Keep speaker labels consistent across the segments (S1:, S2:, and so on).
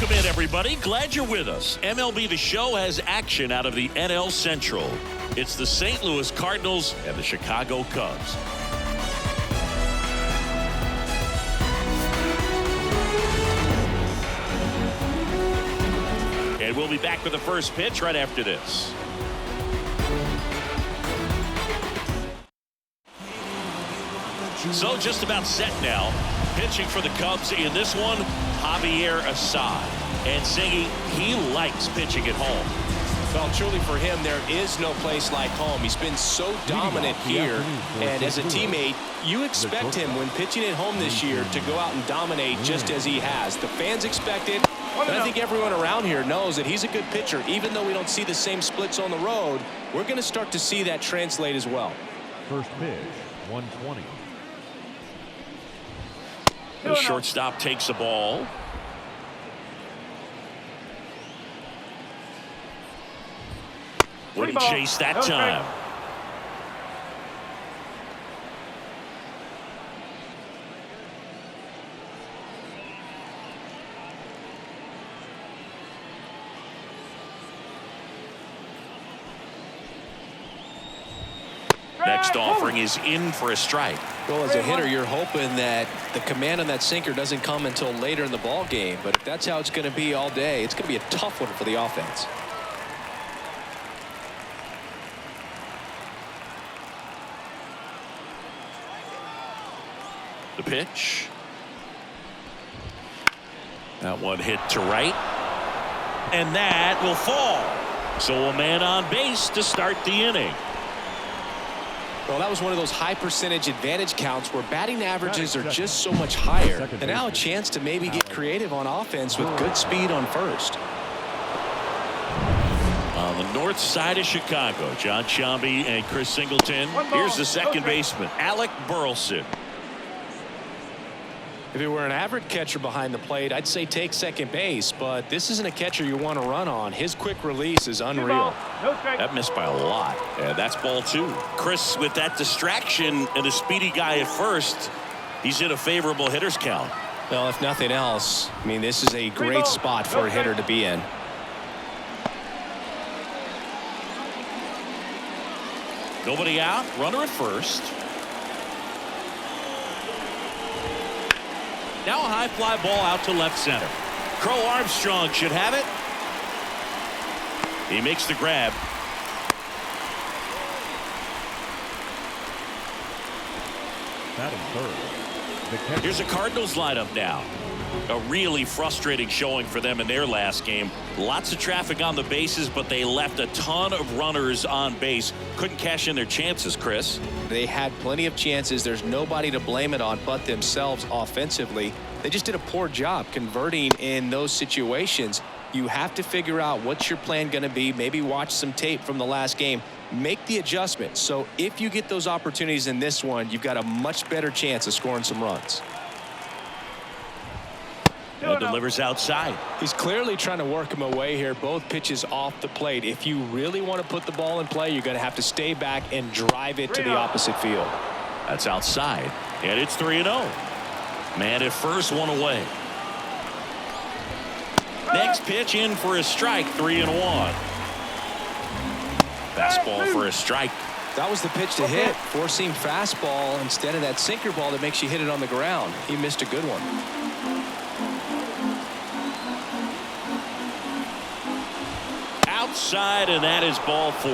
S1: Welcome in, everybody. Glad you're with us. MLB The Show has action out of the NL Central. It's the St. Louis Cardinals and the Chicago Cubs. And we'll be back with the first pitch right after this. So just about set now. Pitching for the Cubs in this one, Javier Assad. And Siggy, he likes pitching at home.
S2: Well, truly for him, there is no place like home. He's been so dominant here. And as a teammate, you expect him when pitching at home this year to go out and dominate just as he has. The fans expect it, And I think everyone around here knows that he's a good pitcher. Even though we don't see the same splits on the road, we're going to start to see that translate as well.
S3: First pitch, 120.
S1: The shortstop takes the ball. Wouldn't chase that time. Next offering is in for a strike.
S2: Well, as a hitter, you're hoping that the command on that sinker doesn't come until later in the ball game. But if that's how it's going to be all day, it's going to be a tough one for the offense.
S1: The pitch. That one hit to right. And that will fall. So a man on base to start the inning.
S2: Well, that was one of those high percentage advantage counts where batting averages are just so much higher. And now a chance to maybe get creative on offense with good speed on first.
S1: On the north side of Chicago, John Sciambi and Chris Singleton. Here's the second baseman, Alec Burleson.
S2: If it were an average catcher behind the plate, I'd say take second base, but this isn't a catcher you want to run on. His quick release is unreal.
S1: That missed by a lot. Yeah, that's ball two. Chris, with that distraction and a speedy guy at first, he's in a favorable hitter's count.
S2: Well, if nothing else, I mean, this is a great spot for a hitter to be in.
S1: Nobody out, runner at first. Now a high fly ball out to left center. Crow Armstrong should have it. He makes the grab.
S3: Batting third.
S1: Here's a Cardinals lineup now. A really frustrating showing for them in their last game. Lots of traffic on the bases, but they left a ton of runners on base. Couldn't cash in their chances, Chris.
S2: They had plenty of chances. There's nobody to blame it on but themselves offensively. They just did a poor job converting in those situations. You have to figure out what's your plan going to be. Maybe watch some tape from the last game. Make the adjustment. So if you get those opportunities in this one, you've got a much better chance of scoring some runs.
S1: And delivers outside.
S2: He's clearly trying to work him away here. Both pitches off the plate. If you really want to put the ball in play, you're going to have to stay back and drive it to the opposite field.
S1: That's outside. And it's 3-0. Man at first, one away. Next pitch in for a strike, 3-1. Fastball for a strike.
S2: That was the pitch to hit. Four-seam fastball instead of that sinker ball that makes you hit it on the ground. He missed a good one.
S1: Outside, and that is ball four.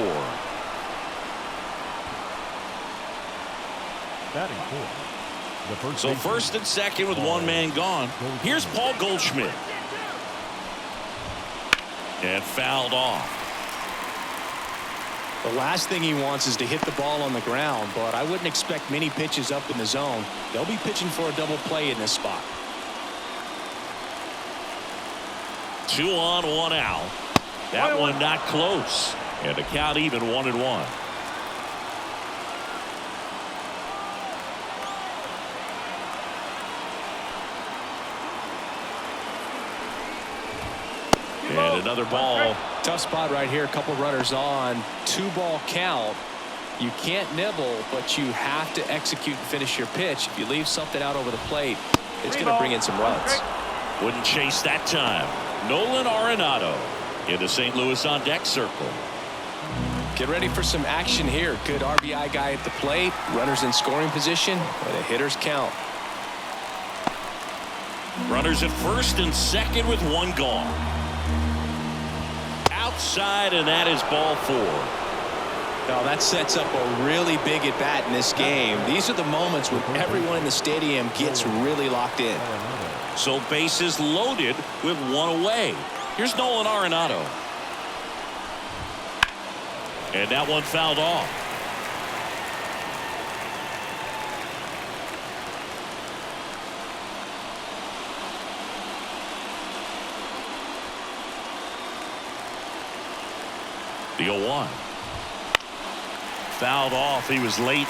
S3: Batting fourth.
S1: So first and second with one man gone. Here's Paul Goldschmidt. And fouled off.
S2: The last thing he wants is to hit the ball on the ground, but I wouldn't expect many pitches up in the zone. They'll be pitching for a double play in this spot.
S1: 2 on, 1 out. That one not close. And the count even 1-1. And another ball.
S2: Tough spot right here. A couple runners on. 2-ball count. You can't nibble, but you have to execute and finish your pitch. If you leave something out over the plate, it's going to bring in some runs.
S1: Wouldn't chase that time. Nolan Arenado in the St. Louis on deck circle.
S2: Get ready for some action here. Good RBI guy at the plate. Runners in scoring position. And a hitter's count.
S1: Runners at first and second with one gone. Outside, and that is ball 4.
S2: Now that sets up a really big at bat in this game. These are the moments when everyone in the stadium gets really locked in.
S1: So bases loaded with one away. Here's Nolan Arenado. And that one fouled off. The 0-1. Fouled off. He was late.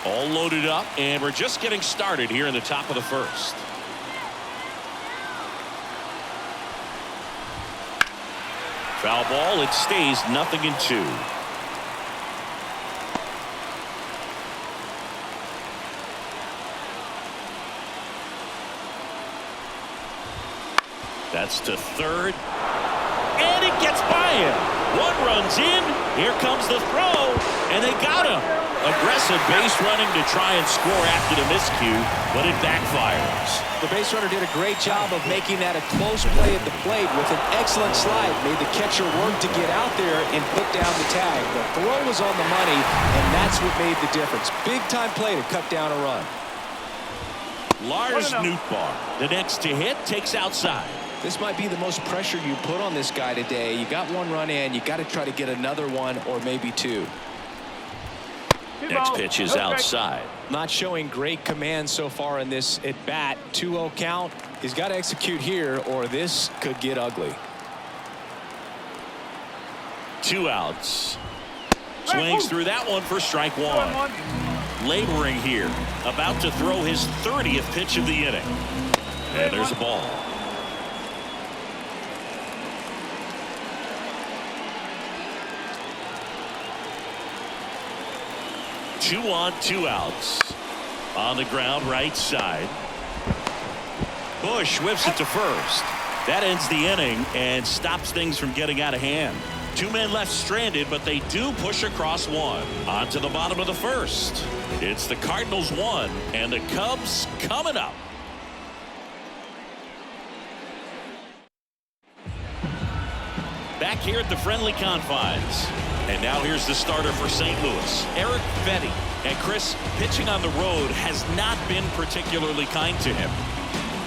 S1: All loaded up, and we're just getting started here in the top of the first. Foul ball. It stays 0-2. That's to third. And it gets by him. One runs in. Here comes the throw. And they got him. Aggressive base running to try and score after the miscue, but it backfires.
S2: The base runner did a great job of making that a close play at the plate with an excellent slide. Made the catcher work to get out there and put down the tag. The throw was on the money, and that's what made the difference. Big time play to cut down a run.
S1: Lars Nootbaar, the next to hit, takes outside.
S2: This might be the most pressure you put on this guy today. You got one run in, you got to try to get another one or maybe two.
S1: Next pitch is outside.
S2: Not showing great command so far in this at bat. 2-0 count. He's got to execute here or this could get ugly.
S1: 2 outs. Swings through that one for strike 1. Laboring here. About to throw his 30th pitch of the inning. And there's a ball. 2 on, 2 outs. On the ground, right side. Bush whips it to first. That ends the inning and stops things from getting out of hand. 2 men left stranded, but they do push across 1. On to the bottom of the first. It's the Cardinals 1 and the Cubs coming up. Back here at the friendly confines. And now here's the starter for St. Louis, Erick Fedde. And Chris, pitching on the road has not been particularly kind to him.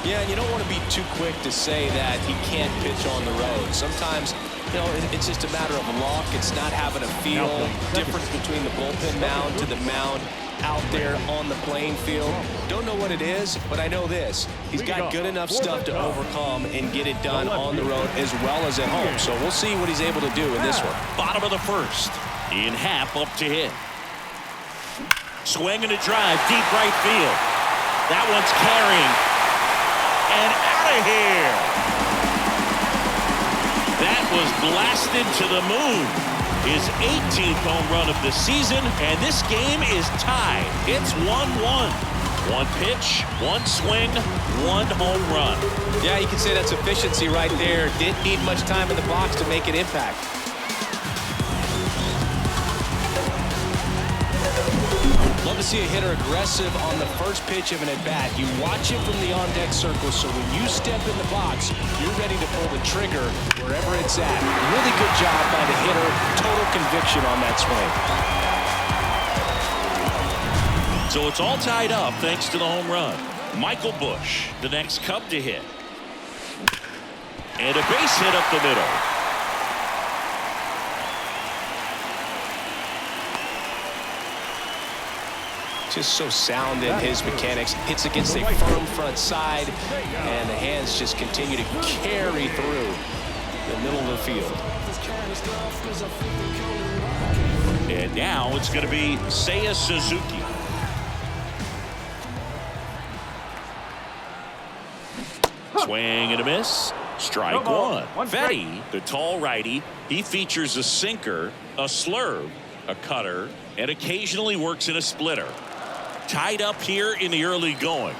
S2: Yeah, and you don't want to be too quick to say that he can't pitch on the road. Sometimes, you know, it's just a matter of luck. It's not having a feel. Difference between the bullpen mound to the mound out there on the playing field. Don't know what it is, but I know this. He's got good enough stuff to overcome and get it done on the road as well as at home. So we'll see what he's able to do in this one.
S1: Bottom of the first. In Happ up to hit. Swing and a drive, deep right field. That one's carrying. And out of here. That was blasted to the moon. His 18th home run of the season, and this game is tied. It's 1-1. 1 pitch, 1 swing, 1 home run.
S2: Yeah, you can say that's efficiency right there. Didn't need much time in the box to make an impact. Love to see a hitter aggressive on the first pitch of an at-bat. You watch it from the on-deck circle, so when you step in the box, you're ready to pull the trigger wherever it's at. Really good job by the hitter. Total conviction on that swing.
S1: So it's all tied up thanks to the home run. Michael Bush, the next Cub to hit. And a base hit up the middle.
S2: Just so sound in his mechanics. Hits against a firm front side, and the hands just continue to carry through the middle of the field.
S1: And now it's going to be Seiya Suzuki. Swing and a miss. Strike 1. Fedde, the tall righty, he features a sinker, a slurve, a cutter, and occasionally works in a splitter. Tied up here in the early going.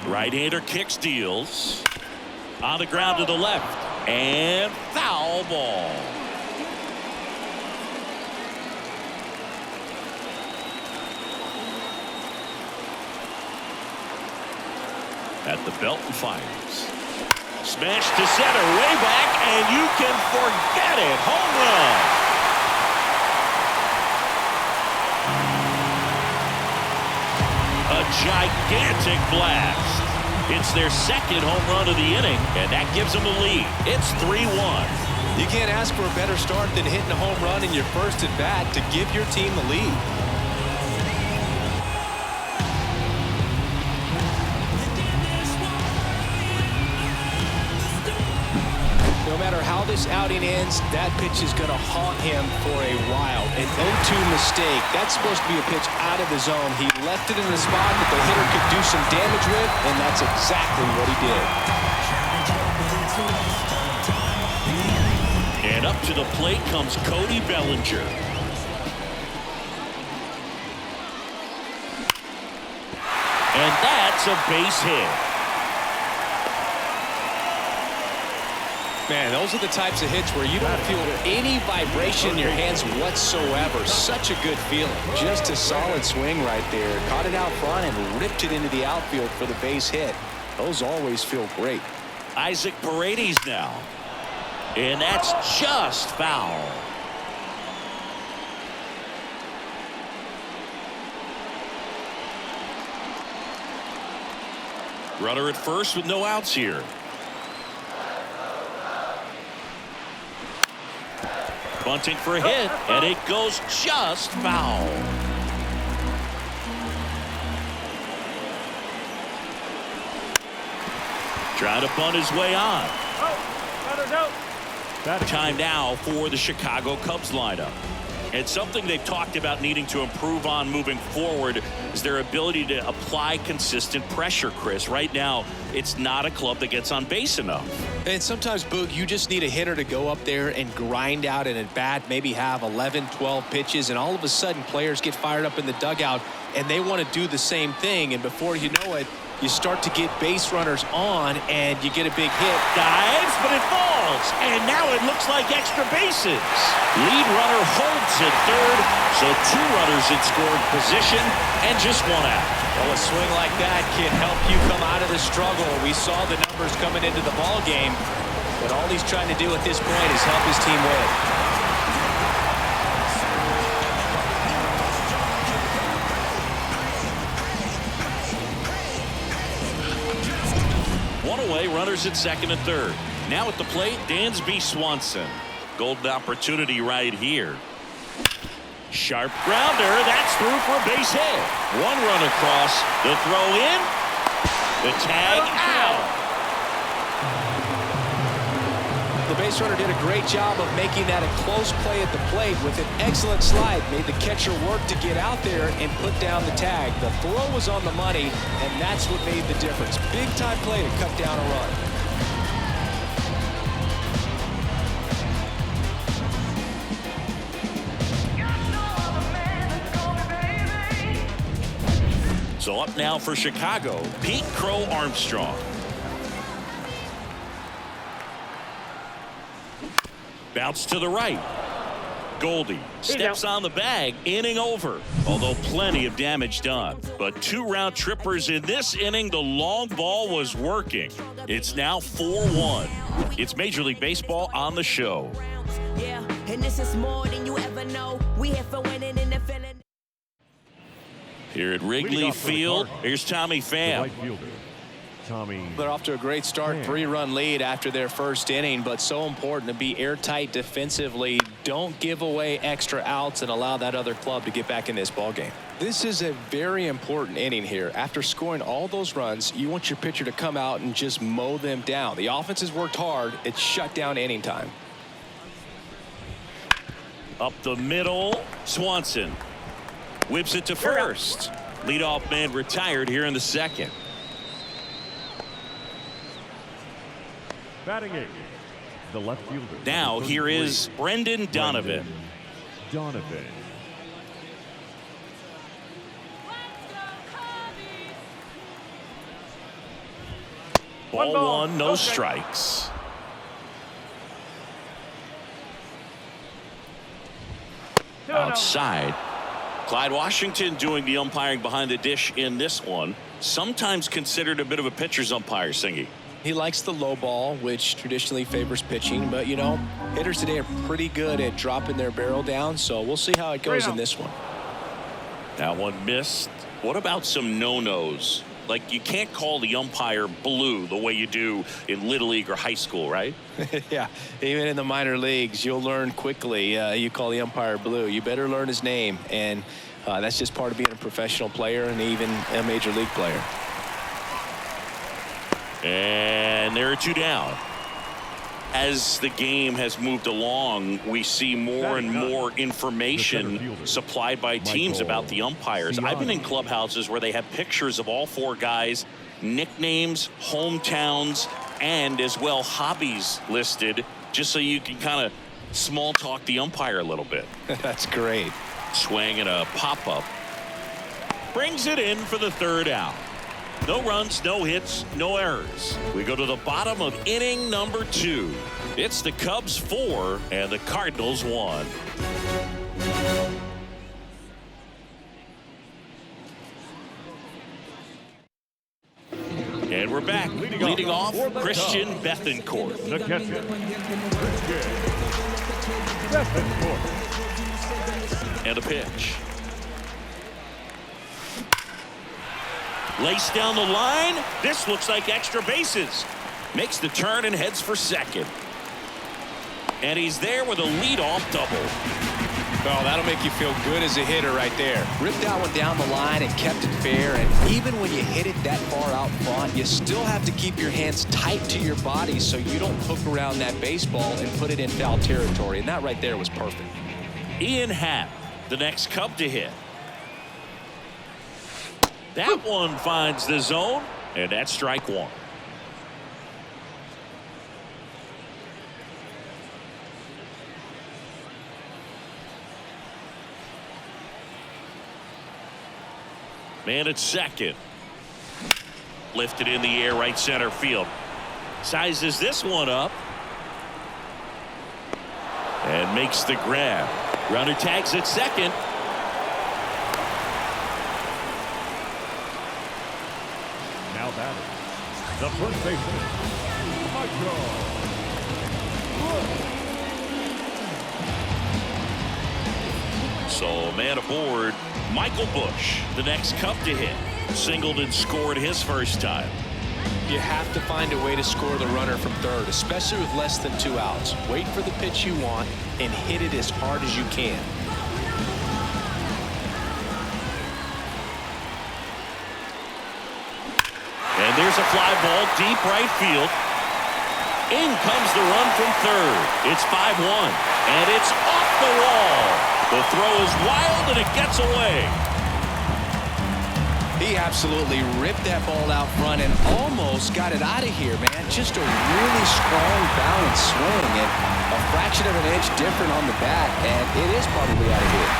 S1: Right-hander kicks, deals. On the ground to the left. And foul ball. At the belt and fires. Smash to center, way back, and you can forget it. Home run. A gigantic blast. It's their second home run of the inning, and that gives them a lead. It's 3-1.
S2: You can't ask for a better start than hitting a home run in your first at bat to give your team the lead. No matter how this outing ends, that pitch is going to haunt him for a while. An 0-2 mistake. That's supposed to be a pitch out of the zone. He left it in the spot that the hitter could do some damage with, and that's exactly what he did.
S1: And up to the plate comes Cody Bellinger. And that's a base hit.
S2: Man, those are the types of hits where you don't feel any vibration in your hands whatsoever. Such a good feeling. Just a solid swing right there. Caught it out front and ripped it into the outfield for the base hit. Those always feel great.
S1: Isaac Paredes now. And that's just foul. Runner at first with no outs here. Bunting for a hit, and it goes just foul. Trying to bunt his way on. Time now for the Chicago Cubs lineup. And something they've talked about needing to improve on moving forward is their ability to apply consistent pressure, Chris. Right now, it's not a club that gets on base enough.
S2: And sometimes, Boog, you just need a hitter to go up there and grind out an at-bat, maybe have 11, 12 pitches, and all of a sudden players get fired up in the dugout, and they want to do the same thing. And before you know it, you start to get base runners on, and you get a big hit.
S1: Dives, but it falls. And now it looks like extra bases. Lead runner holds at third, so 2 runners in scoring position and just 1 out.
S2: Well, a swing like that can help you come out of the struggle. We saw the numbers coming into the ball game, but all he's trying to do at this point is help his team win.
S1: Away, runners at second and third. Now at the plate, Dansby Swanson. Golden opportunity right here. Sharp grounder. That's through for a base hit. 1 run across. The throw in. The tag out.
S2: The base runner did a great job of making that a close play at the plate with an excellent slide. Made the catcher work to get out there and put down the tag. The throw was on the money, and that's what made the difference. Big time play to cut down a run.
S1: So up now for Chicago, Pete Crow Armstrong. Bounce to the right. Goldie steps on the bag, inning over. Although plenty of damage done. But 2 round trippers in this inning. The long ball was working. It's now 4-1. It's Major League Baseball on the show.
S4: Yeah, and this is more than you ever know. We here for winning in the feeling.
S1: Here at Wrigley Field, here's Tommy Pham.
S2: They're off to a great start, 3-run lead after their first inning, but so important to be airtight defensively. Don't give away extra outs and allow that other club to get back in this ballgame. This is a very important inning here. After scoring all those runs, you want your pitcher to come out and just mow them down. The offense has worked hard. It's shut down inning time.
S1: Up the middle, Swanson whips it to first. Leadoff man retired here in the second.
S3: Batting 8, the left fielder.
S1: Now here is Brendan Donovan.
S3: Donovan.
S1: Ball 1, no strikes. Outside. Clyde Washington doing the umpiring behind the dish in this one. Sometimes considered a bit of a pitcher's umpire, Singy.
S2: He likes the low ball, which traditionally favors pitching, but you know, hitters today are pretty good at dropping their barrel down, so we'll see how it goes in this one.
S1: That one missed. What about some no-nos? Like, you can't call the umpire blue the way you do in Little League or high school, right?
S2: Yeah, even in the minor leagues, you'll learn quickly. You call the umpire blue. You better learn his name, and that's just part of being a professional player and even a major league player.
S1: And there are 2 down. As the game has moved along, we see more and more information supplied by teams about the umpires. I've been in clubhouses where they have pictures of all 4 guys, nicknames, hometowns, and as well hobbies listed, just so you can kind of small talk the umpire a little bit.
S2: That's great.
S1: Swing and a pop-up. Brings it in for the 3rd out. No runs, no hits, no errors. We go to the bottom of inning number 2. It's the Cubs 4 and the Cardinals 1. And we're back. Leading off, Christian Bethancourt.
S3: The catcher, Christian Bethancourt.
S1: And a pitch. Laced down the line. This looks like extra bases. Makes the turn and heads for second. And he's there with a leadoff double.
S2: Oh, that'll make you feel good as a hitter right there. Ripped that one down the line and kept it fair. And even when you hit it that far out front, you still have to keep your hands tight to your body so you don't hook around that baseball and put it in foul territory. And that right there was perfect.
S1: Ian Happ, the next Cub to hit. That one finds the zone, and that's strike 1. Man at second. Lifted in the air, right center field. Sizes this one up. And makes the grab. Runner tags at second.
S3: Now batting, the first baseman, Michael.
S1: So man aboard, Michael Busch, the next Cub to hit. Singled and scored his first time.
S2: You have to find a way to score the runner from third, especially with less than 2 outs. Wait for the pitch you want and hit it as hard as you can.
S1: And there's a fly ball deep right field. In comes the run from third. It's 5-1, and it's off the wall. The throw is wild, and it gets away.
S2: He absolutely ripped that ball out front and almost got it out of here, man. Just a really strong balanced swing and a fraction of an inch different on the bat, and it is probably out of here.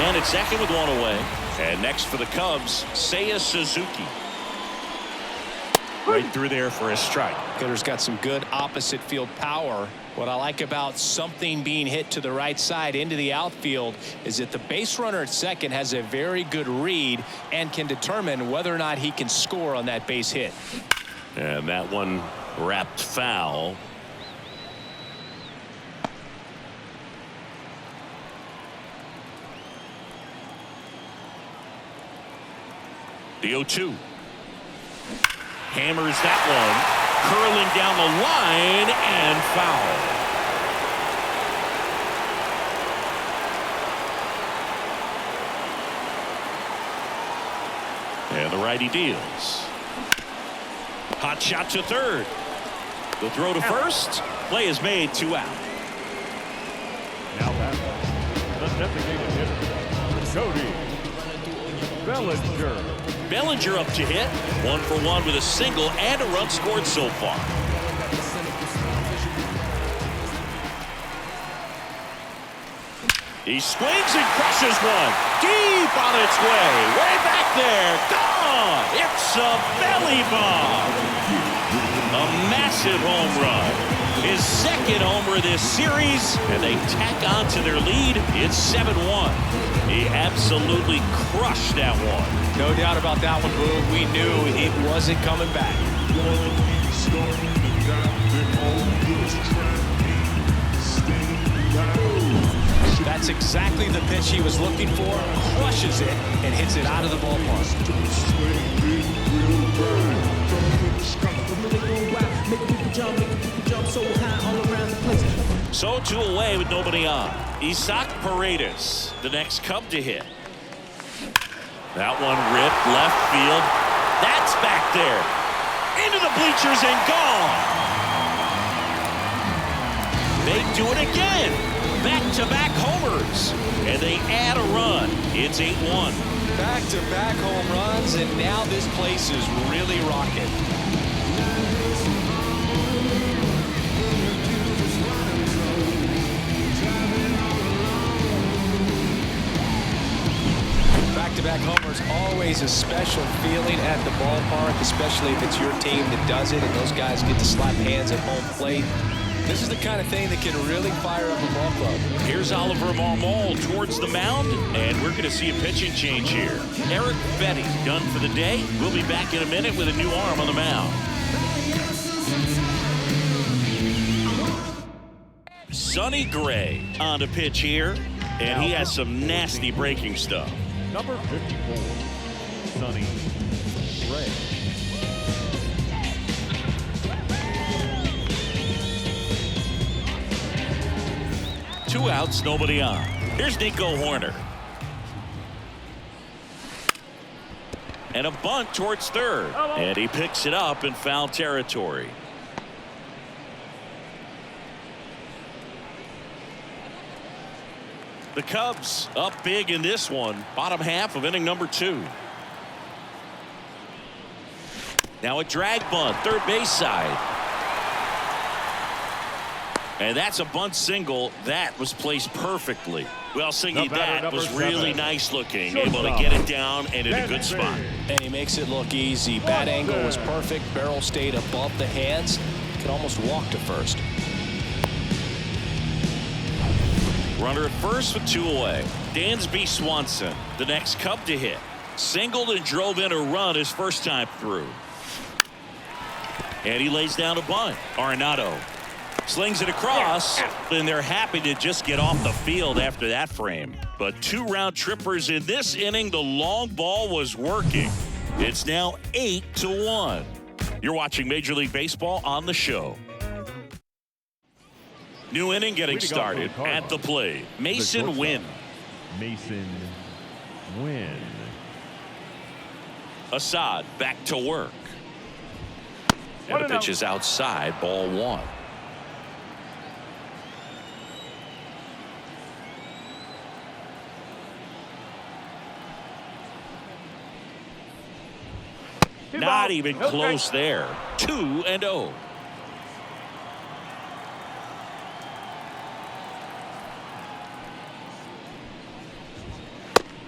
S1: And it's second with 1 away. And next for the Cubs, Seiya Suzuki. Right through there for a strike.
S2: Hitter's got some good opposite field power. What I like about something being hit to the right side into the outfield is that the base runner at second has a very good read and can determine whether or not he can score on that base hit.
S1: And that one wrapped foul. The 0-2. Hammers that one, curling down the line and foul. And the righty deals. Hot shot to third. The throw to first. Play is made, 2 out.
S3: Now batting, the designated hitter, Cody Bellinger.
S1: Bellinger up to hit. 1 for 1 with a single and a run scored so far. He swings and crushes one. Deep on its way. Way back there. Gone. It's a belly bomb. A massive home run. His second homer this series, and they tack on to their lead. It's 7-1. He absolutely crushed that one.
S2: No doubt about that one, Boog. We knew it wasn't coming back. That's exactly the pitch he was looking for. Crushes it and hits it out of the ballpark.
S1: So 2 away with nobody on. Isaac Paredes, the next Cub to hit. That one ripped left field. That's back there. Into the bleachers and gone. They do it again. Back-to-back homers. And they add a run. It's 8-1.
S2: Back-to-back home runs, and now this place is really rocking. Back-to-back homers, always a special feeling at the ballpark, especially if it's your team that does it and those guys get to slap hands at home plate. This is the kind of thing that can really fire up a ball club.
S1: Here's Oliver Marmol towards the mound, and we're going to see a pitching change here. Erick Fedde done for the day. We'll be back in a minute with a new arm on the mound. Sonny Gray on the pitch here, and he has some nasty breaking stuff.
S3: Number 54, Sonny Gray.
S1: Two outs, nobody on. Here's Nico Horner. And a bunt towards third. And he picks it up in foul territory. The Cubs up big in this one. Bottom half of inning number 2. Now a drag bunt, third base side. And that's a bunt single that was placed perfectly. Well, Singy, that was really nice looking. Able to get it down and in a good spot.
S2: And he makes it look easy. Bat angle was perfect. Barrel stayed above the hands. Could almost walk to first.
S1: Runner at first with 2 away. Dansby Swanson, the next Cub to hit. Singled and drove in a run his first time through. And he lays down a bunt. Arenado slings it across, and they're happy to just get off the field after that frame. But 2 round trippers in this inning. The long ball was working. It's now 8-1. You're watching Major League Baseball on the show. New inning getting started at the plate. Mason Wynn.
S3: Mason Wynn.
S1: Assad back to work. And the pitch is outside, ball 1. Not even close there. 2-0.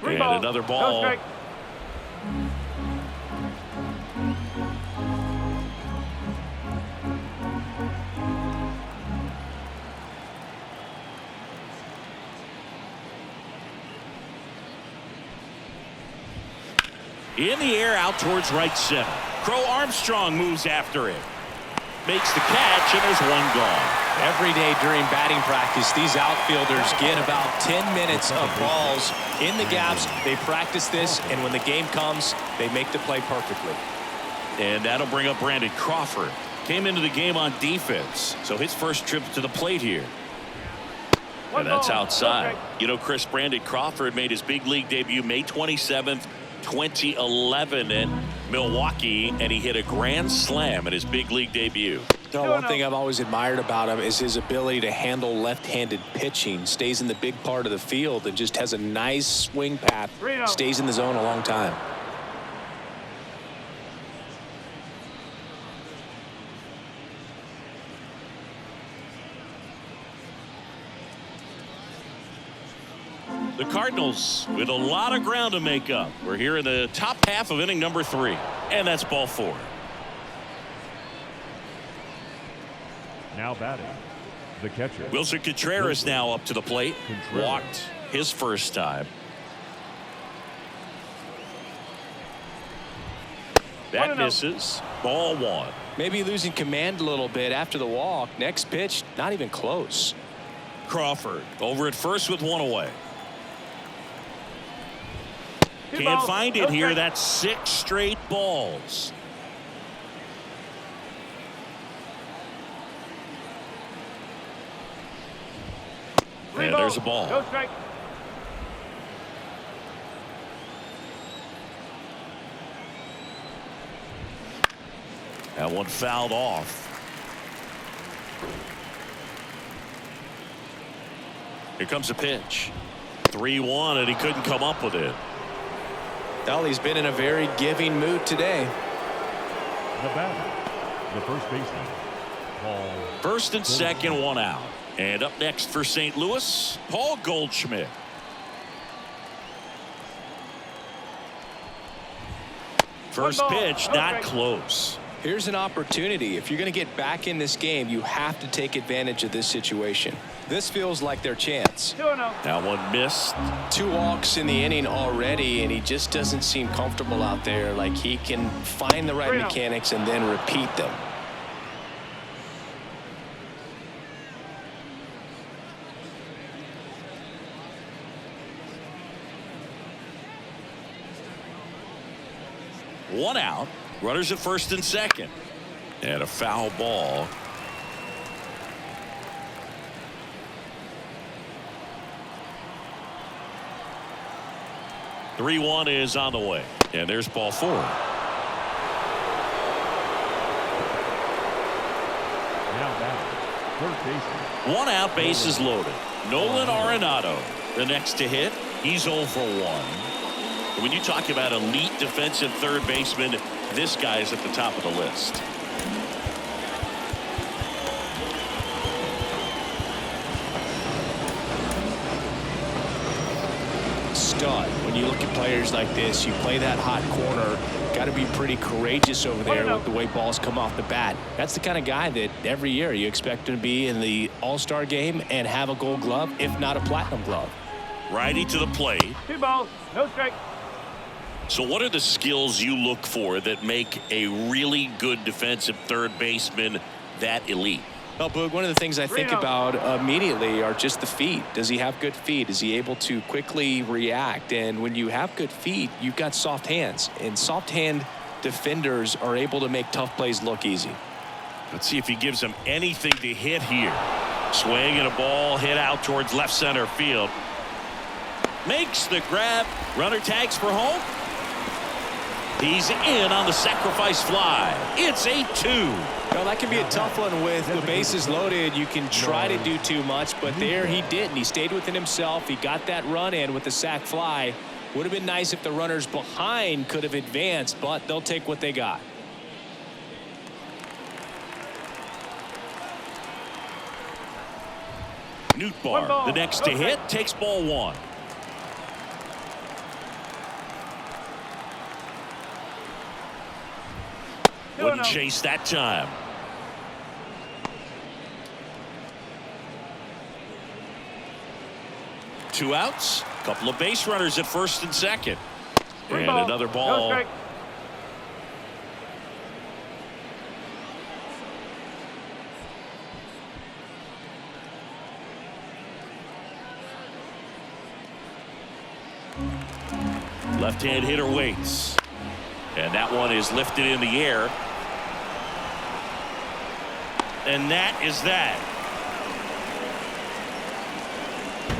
S1: And another ball. In the air out towards right center. Crow Armstrong moves after it. Makes the catch, and there's 1 gone.
S2: Every day during batting practice, these outfielders get about 10 minutes of balls in the gaps. They practice this, and when the game comes, they make the play perfectly.
S1: And that'll bring up Brandon Crawford. Came into the game on defense, so his first trip to the plate here. And that's outside. You know, Chris, Brandon Crawford made his big league debut May 27th, 2011 in Milwaukee, and he hit a grand slam in his big league debut.
S2: One thing I've always admired about him is his ability to handle left-handed pitching. Stays in the big part of the field and just has a nice swing path. Stays in the zone a long time.
S1: The Cardinals with a lot of ground to make up. We're here in the top half of inning number 3. And that's ball 4.
S3: Now batting, the catcher.
S1: Wilson Contreras now up to the plate. Walked his first time. That misses. Ball 1.
S2: Maybe losing command a little bit after the walk. Next pitch, not even close.
S1: Crawford over at first with one away. Can't find it here. That's 6 straight balls. And there's a ball.
S5: No strike.
S1: That one fouled off. Here comes a pitch. 3-1, and he couldn't come up with it.
S2: Well, he's been in a very giving mood today.
S3: The batter, the first baseman, Paul.
S1: First and second, 1 out. And up next for St. Louis, Paul Goldschmidt. First pitch, not close.
S2: Here's an opportunity. If you're going to get back in this game, you have to take advantage of this situation. This feels like their chance.
S5: 2-0.
S1: That one missed.
S2: 2 walks in the inning already, and he just doesn't seem comfortable out there. Like he can find the right mechanics and then repeat them.
S1: One out. Runners at first and second. And a foul ball. The 3-1 is on the way. And there's ball 4.
S3: Now batter, third baseman.
S1: 1 out, bases loaded. Nolan Arenado, the next to hit. He's 0 for 1. When you talk about elite defensive third baseman, this guy is at the top of the list.
S2: Stud. When you look at players like this, you play that hot corner, got to be pretty courageous over there with the way balls come off the bat. That's the kind of guy that every year you expect him to be in the All-Star game and have a Gold Glove, if not a Platinum Glove.
S1: Righty to the plate.
S5: 2 balls. No strike.
S1: So what are the skills you look for that make a really good defensive third baseman that elite?
S2: Well, Boog, one of the things I think about immediately are just the feet. Does he have good feet? Is he able to quickly react? And when you have good feet, you've got soft hands. And soft hand defenders are able to make tough plays look easy.
S1: Let's see if he gives him anything to hit here. Swing and a ball hit out towards left center field. Makes the grab. Runner tags for home. He's in on the sacrifice fly. It's 8-2.
S2: Well, that can be a tough one with the bases loaded. You can try to do too much, but there he didn't. He stayed within himself. He got that run in with the sac fly. Would have been nice if the runners behind could have advanced, but they'll take what they got.
S1: Nootbaar, the next to hit, takes ball 1. Wouldn't chase that time. Two outs. Couple of base runners at first and second. And another ball.
S5: No
S1: Left-hand hitter waits. And that one is lifted in the air. And that is that.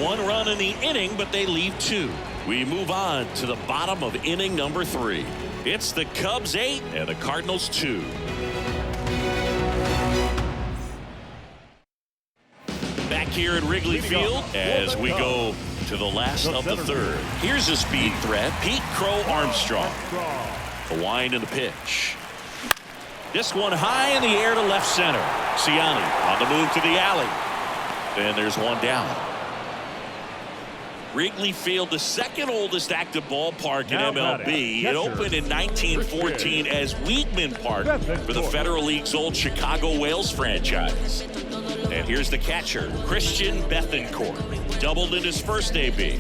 S1: 1 run in the inning, but they leave 2. We move on to the bottom of inning number 3. It's the Cubs 8 and the Cardinals 2. Back here at Wrigley Field as we go to the last of the 3rd. Here's a speed threat, Pete Crow Armstrong. The wind and the pitch. This one high in the air to left center. Ciani on the move to the alley. And there's one down. Wrigley Field, the second oldest active ballpark in MLB. It opened in 1914 as Weedman Park for the Federal League's old Chicago Whales franchise. And here's the catcher, Christian Bethancourt. Doubled in his first AB.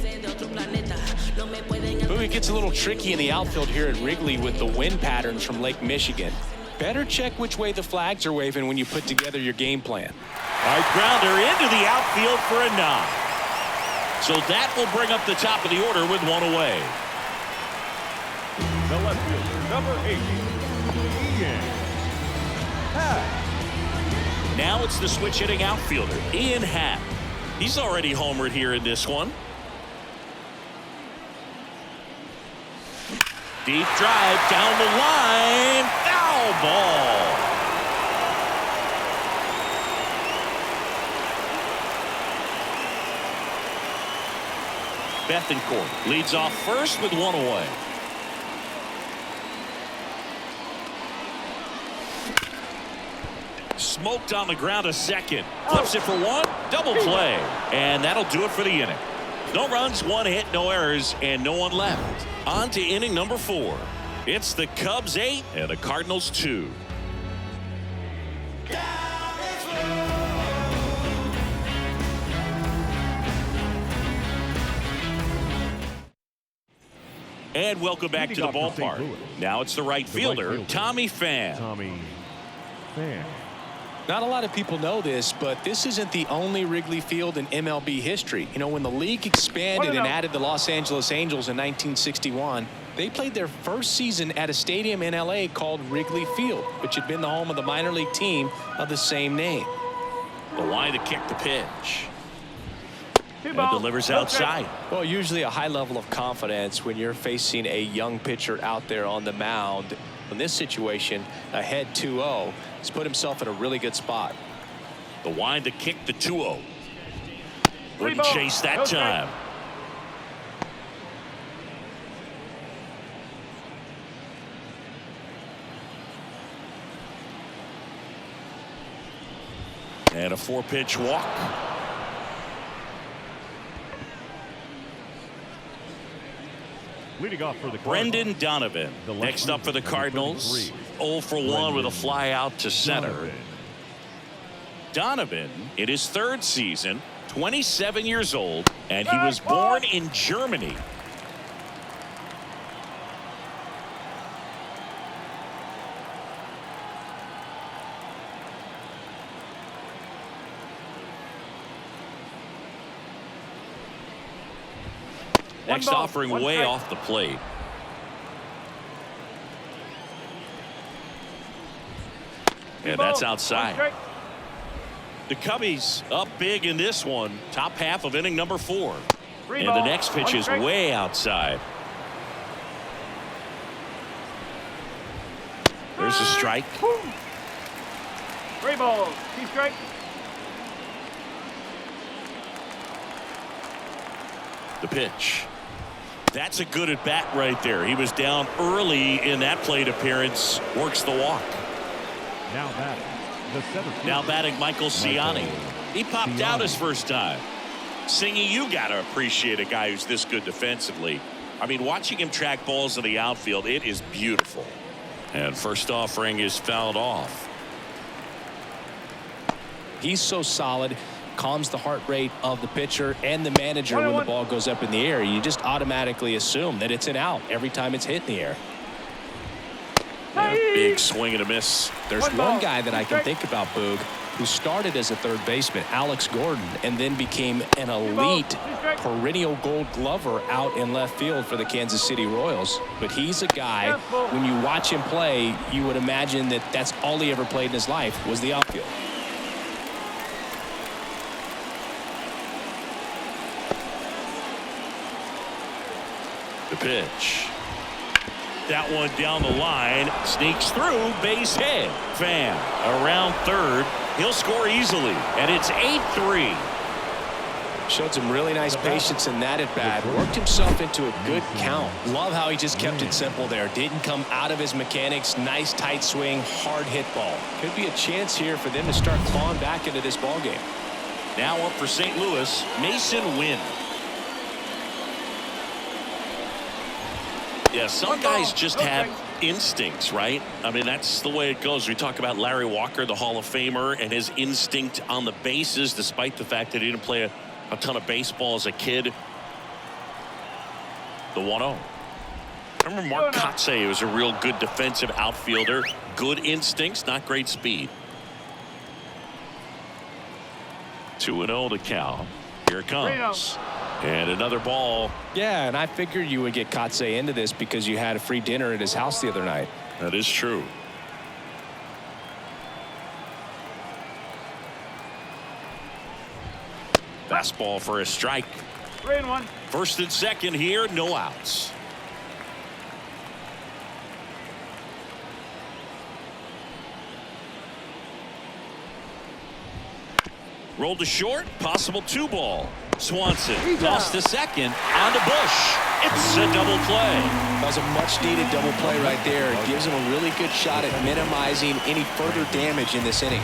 S2: Ooh, it gets a little tricky in the outfield here at Wrigley with the wind patterns from Lake Michigan. Better check which way the flags are waving when you put together your game plan.
S1: All right, grounder into the outfield for a knock. So that will bring up the top of the order with one away.
S3: The left fielder, number 80, Ian Happ.
S1: Now it's the switch hitting outfielder, Ian Happ. He's already homered here in this one. Deep drive down the line. Foul ball. Bethencourt leads off first with one away. Smoked on the ground a second. Flips it for one. Double play. And that'll do it for the inning. No runs, one hit, no errors, and no one left. On to inning number 4. It's the Cubs 8 and the Cardinals 2. And welcome back to the ballpark. Now it's the right fielder, Tommy Pham.
S3: Tommy Pham.
S2: Not a lot of people know this, but this isn't the only Wrigley Field in MLB history. You know, when the league expanded and added the Los Angeles Angels in 1961, they played their first season at a stadium in LA called Wrigley Field, which had been the home of the minor league team of the same name.
S1: The line to kick the pitch. And delivers outside.
S2: Well, usually a high level of confidence when you're facing a young pitcher out there on the mound. In this situation, ahead 2-0, he's put himself in a really good spot.
S1: The wind to kick the 2-0. Wouldn't chase that time. And a 4-pitch walk.
S3: Leading off for the
S1: Brendan Donovan. Next up for the Cardinals. 0 for 1 with a fly out to center. Donovan in his 3rd season, 27 years old, and he was born in Germany. Next offering way off the plate. And that's outside. The Cubbies up big in this one. Top half of inning number 4. And the next pitch is way outside. There's a strike.
S5: 3 balls. 2 strikes.
S1: The pitch. That's a good at bat right there. He was down early in that plate appearance. Works the walk. Now batting Michael Ciani. He popped out his first time. Singy, you got to appreciate a guy who's this good defensively. I mean, watching him track balls in the outfield, it is beautiful. And first offering is fouled off.
S2: He's so solid. Calms the heart rate of the pitcher and the manager when the ball goes up in the air. You just automatically assume that it's an out every time it's hit in the air.
S1: Yeah, big swing and a miss.
S2: There's one guy that I can think about, Boog, who started as a third baseman, Alex Gordon, and then became an elite perennial Gold Glover out in left field for the Kansas City Royals. But he's a guy, when you watch him play, you would imagine that that's all he ever played in his life was the outfield.
S1: The pitch. That one down the line. Sneaks through. Base hit. Pham around third. He'll score easily. And it's 8-3.
S2: Showed some really nice patience in that at bat. Worked himself into a good count. Love how he just kept it simple there. Didn't come out of his mechanics. Nice tight swing. Hard hit ball. Could be a chance here for them to start clawing back into this ball game.
S1: Now up for St. Louis, Mason Wynn. Yeah, some guys just have instincts, right? I mean, that's the way it goes. We talk about Larry Walker, the Hall of Famer, and his instinct on the bases, despite the fact that he didn't play a ton of baseball as a kid. The 1-0. I remember Mark Kotsay was a real good defensive outfielder. Good instincts, not great speed. 2-0 the count. Here it comes. And another ball.
S2: Yeah, and I figured you would get Katse into this because you had a free dinner at his house the other night.
S1: That is true. Fastball for a strike.
S3: 3-1.
S1: First and second here, no outs. Rolled to short, possible 2-ball. Swanson tossed to second, on to Bush. It's a double play.
S2: That was a much-needed double play right there. It gives him a really good shot at minimizing any further damage in this inning.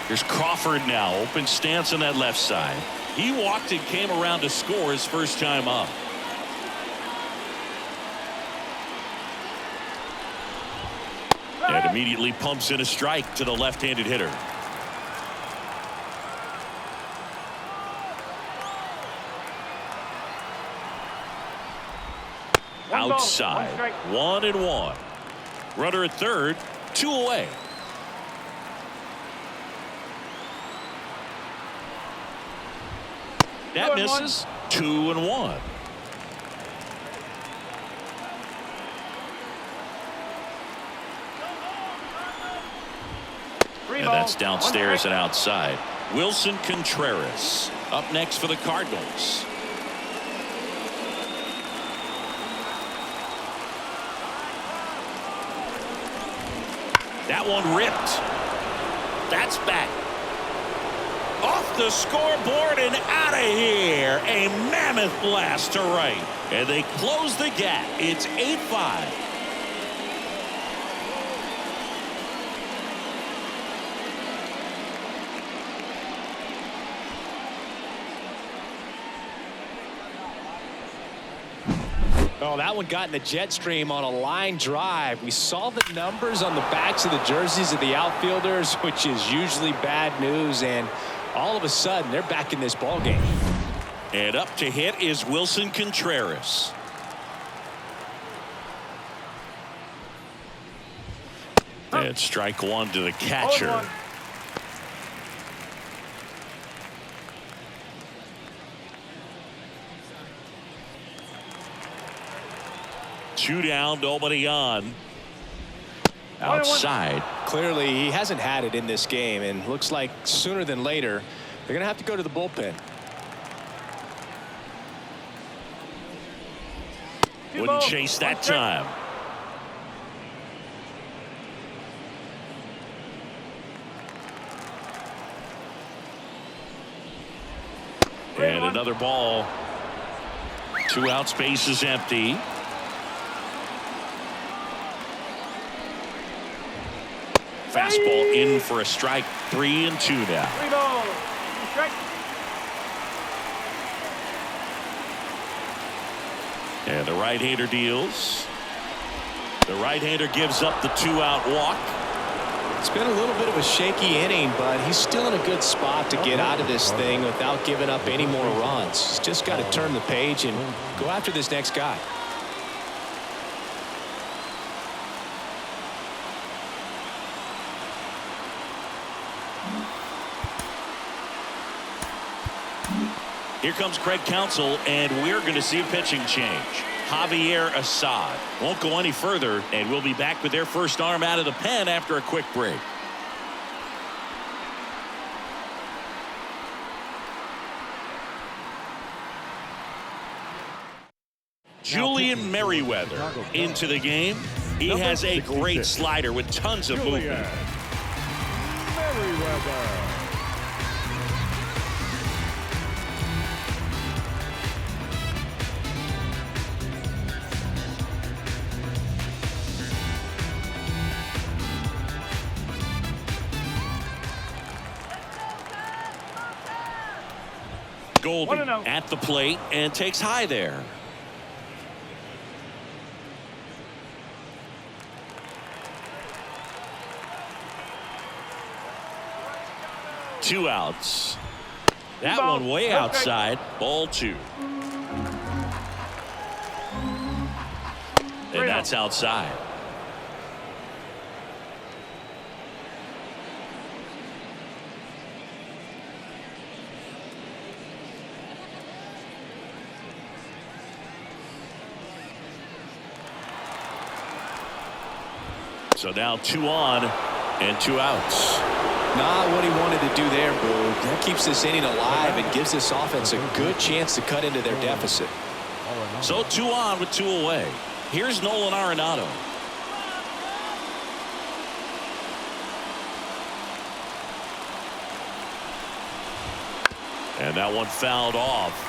S1: Here's Crawford now, open stance on that left side. He walked and came around to score his first time up. And immediately pumps in a strike to the left-handed hitter. Outside, 1-1. Runner at third, 2 away. That misses. 2-1. And that's downstairs and outside. Wilson Contreras up next for the Cardinals. That one ripped. That's back. Off the scoreboard and out of here. A mammoth blast to right. And they close the gap. It's 8-5.
S2: Oh, that one got in the jet stream on a line drive. We saw the numbers on the backs of the jerseys of the outfielders, which is usually bad news, and all of a sudden they're back in this ball game.
S1: And up to hit is Wilson Contreras. And strike one to the catcher. Two down, nobody on. Outside.
S2: Clearly, he hasn't had it in this game, and looks like sooner than later they're going to have to go to the bullpen.
S1: Wouldn't chase that time. And another ball. 2 out, space is empty. Fastball in for a strike. 3-2 now.
S3: 3-0. Strike.
S1: And the right-hander deals. The right-hander gives up the 2-out walk.
S2: It's been a little bit of a shaky inning, but he's still in a good spot to get out of this thing without giving up any more runs. He's just got to turn the page and go after this next guy.
S1: Here comes Craig Counsell, and we're going to see a pitching change. Javier Assad won't go any further, and we'll be back with their first arm out of the pen after a quick break. Julian Merriweather into the game. He has a great slider with tons of movement.
S3: Merriweather.
S1: Goldie at the plate and takes high there. Two outs. That one way outside. Ball 2. And that's outside. So now 2 on and 2 outs.
S2: Not what he wanted to do there, Boo. That keeps this inning alive and gives this offense a good chance to cut into their deficit.
S1: So 2 on with 2 away. Here's Nolan Arenado. And that one fouled off.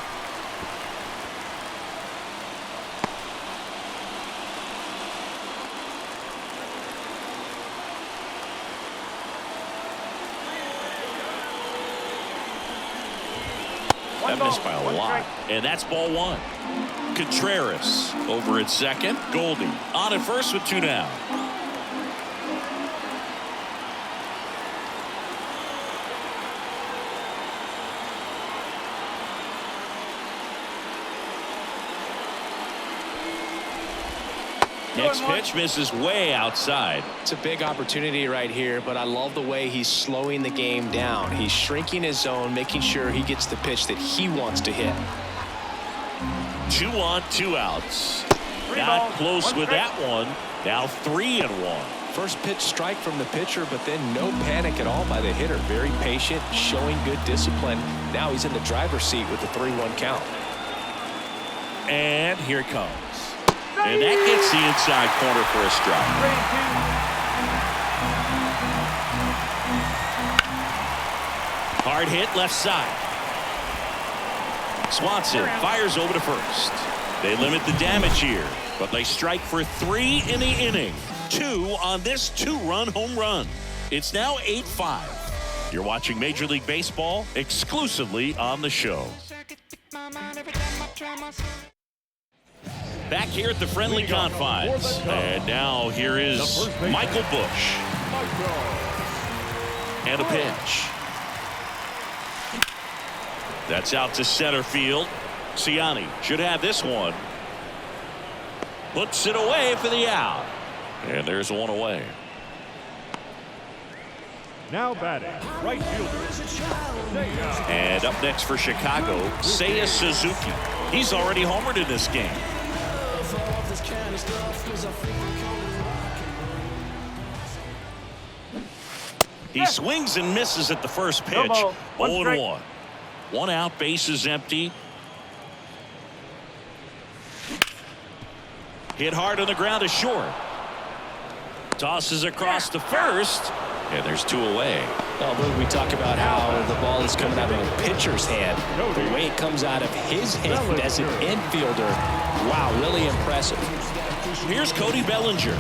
S1: That missed by a lot. And that's ball 1. Contreras over at second. Goldie on at first with 2 down. Next pitch misses way outside.
S2: It's a big opportunity right here, but I love the way he's slowing the game down. He's shrinking his zone, making sure he gets the pitch that he wants to hit.
S1: 2 on, 2 outs. Not close with that one. Now 3 and 1.
S2: First pitch strike from the pitcher, but then no panic at all by the hitter. Very patient, showing good discipline. Now he's in the driver's seat with the 3-1 count.
S1: And here it comes. And that gets the inside corner for a strike. Hard hit left side. Swanson fires over to first. They limit the damage here, but they strike for 3 in the inning. 2 on this 2-run home run. It's now 8-5. You're watching Major League Baseball exclusively on the show. Back here at the friendly confines. And now here is Michael Busch. And a pitch. That's out to center field. Ciani should have this one. Puts it away for the out. And there's 1 away.
S3: Now batting, right fielder.
S1: And up next for Chicago, Seiya Suzuki. He's already homered in this game. He swings and misses at the first pitch. 0-1. 1 out, bases empty. Hit hard on the ground to short. Tosses across to first. And there's 2 away.
S2: Well, we talk about how the ball is coming out of a pitcher's hand. The way it comes out of his hand as an infielder. Wow, really impressive.
S1: Here's Cody Bellinger.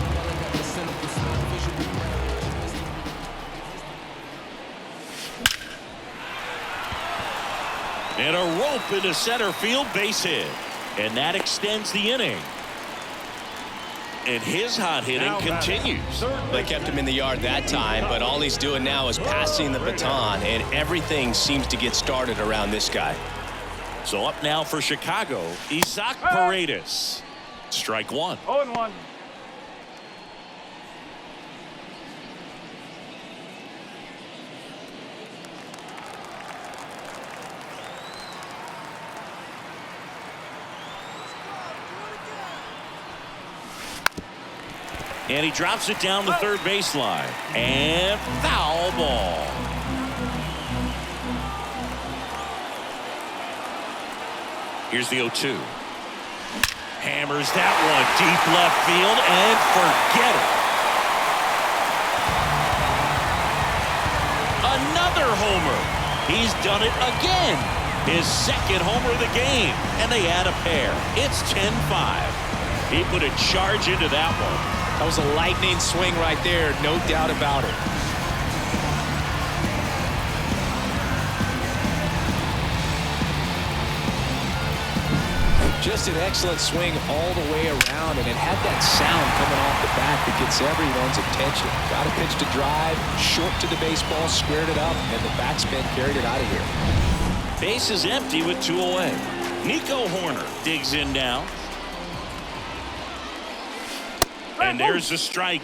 S1: And a rope into center field, base hit. And that extends the inning. And his hot hitting continues.
S2: They kept him in the yard that time, but all he's doing now is passing the baton, and everything seems to get started around this guy.
S1: So up now for Chicago, Isaac Paredes. Strike 1.
S3: 0-1.
S1: And he drops it down the third baseline. And foul ball. Here's the 0-2. Hammers that one deep left field and forget it. Another homer. He's done it again. His second homer of the game. And they add a pair. It's 10-5. He put a charge into that one.
S2: That was a lightning swing right there, no doubt about it. Just an excellent swing all the way around, and it had that sound coming off the bat that gets everyone's attention. Got a pitch to drive, short to the baseball, squared it up, and the backspin carried it out of here.
S1: Base is empty with 2 away. Nico Horner digs in now. And there's a strike.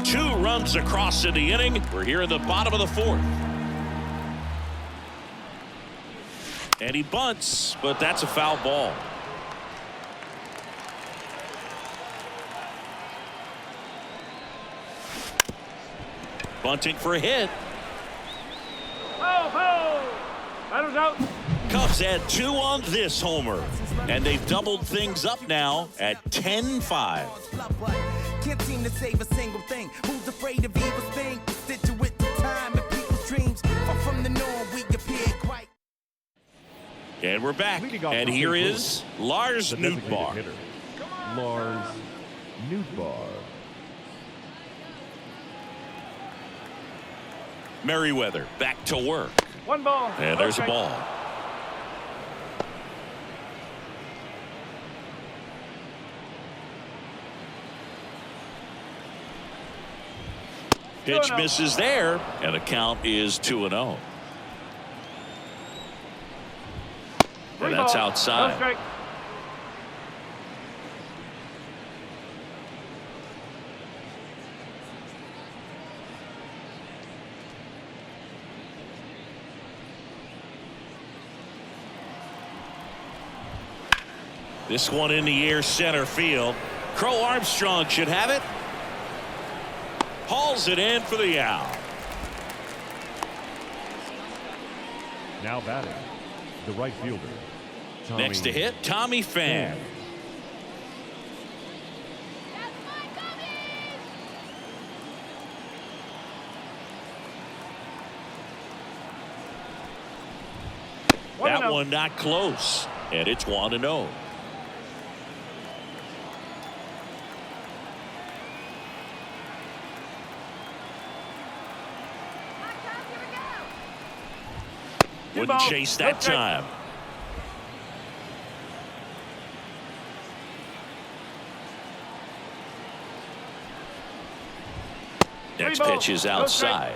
S1: Two runs across in the inning. We're here in the bottom of the 4th. And he bunts, but that's a foul ball. Bunting for a hit.
S3: Batter's out.
S1: Cubs had 2 on this homer, and they've doubled things up now at 10-5.
S5: Can't seem to save a single thing. Who's afraid of evil thing? Constitute the time and people's dreams. Or from the norm, we appear quite.
S1: And we're back. And here is Lars Nootbaar.
S3: Lars Nootbaar.
S1: Merriweather back to work.
S3: 1 ball.
S1: And there's a ball. Pitch misses there, and the count is 2-0. And that's outside. This one in the air, center field. Crow Armstrong should have it. Hauls it in for the out.
S3: Now batting, the right fielder. Tommy
S1: Next to hit, Tommy Pham. That one not close, and it's 1-0. Wouldn't chase that time. Next pitch is outside.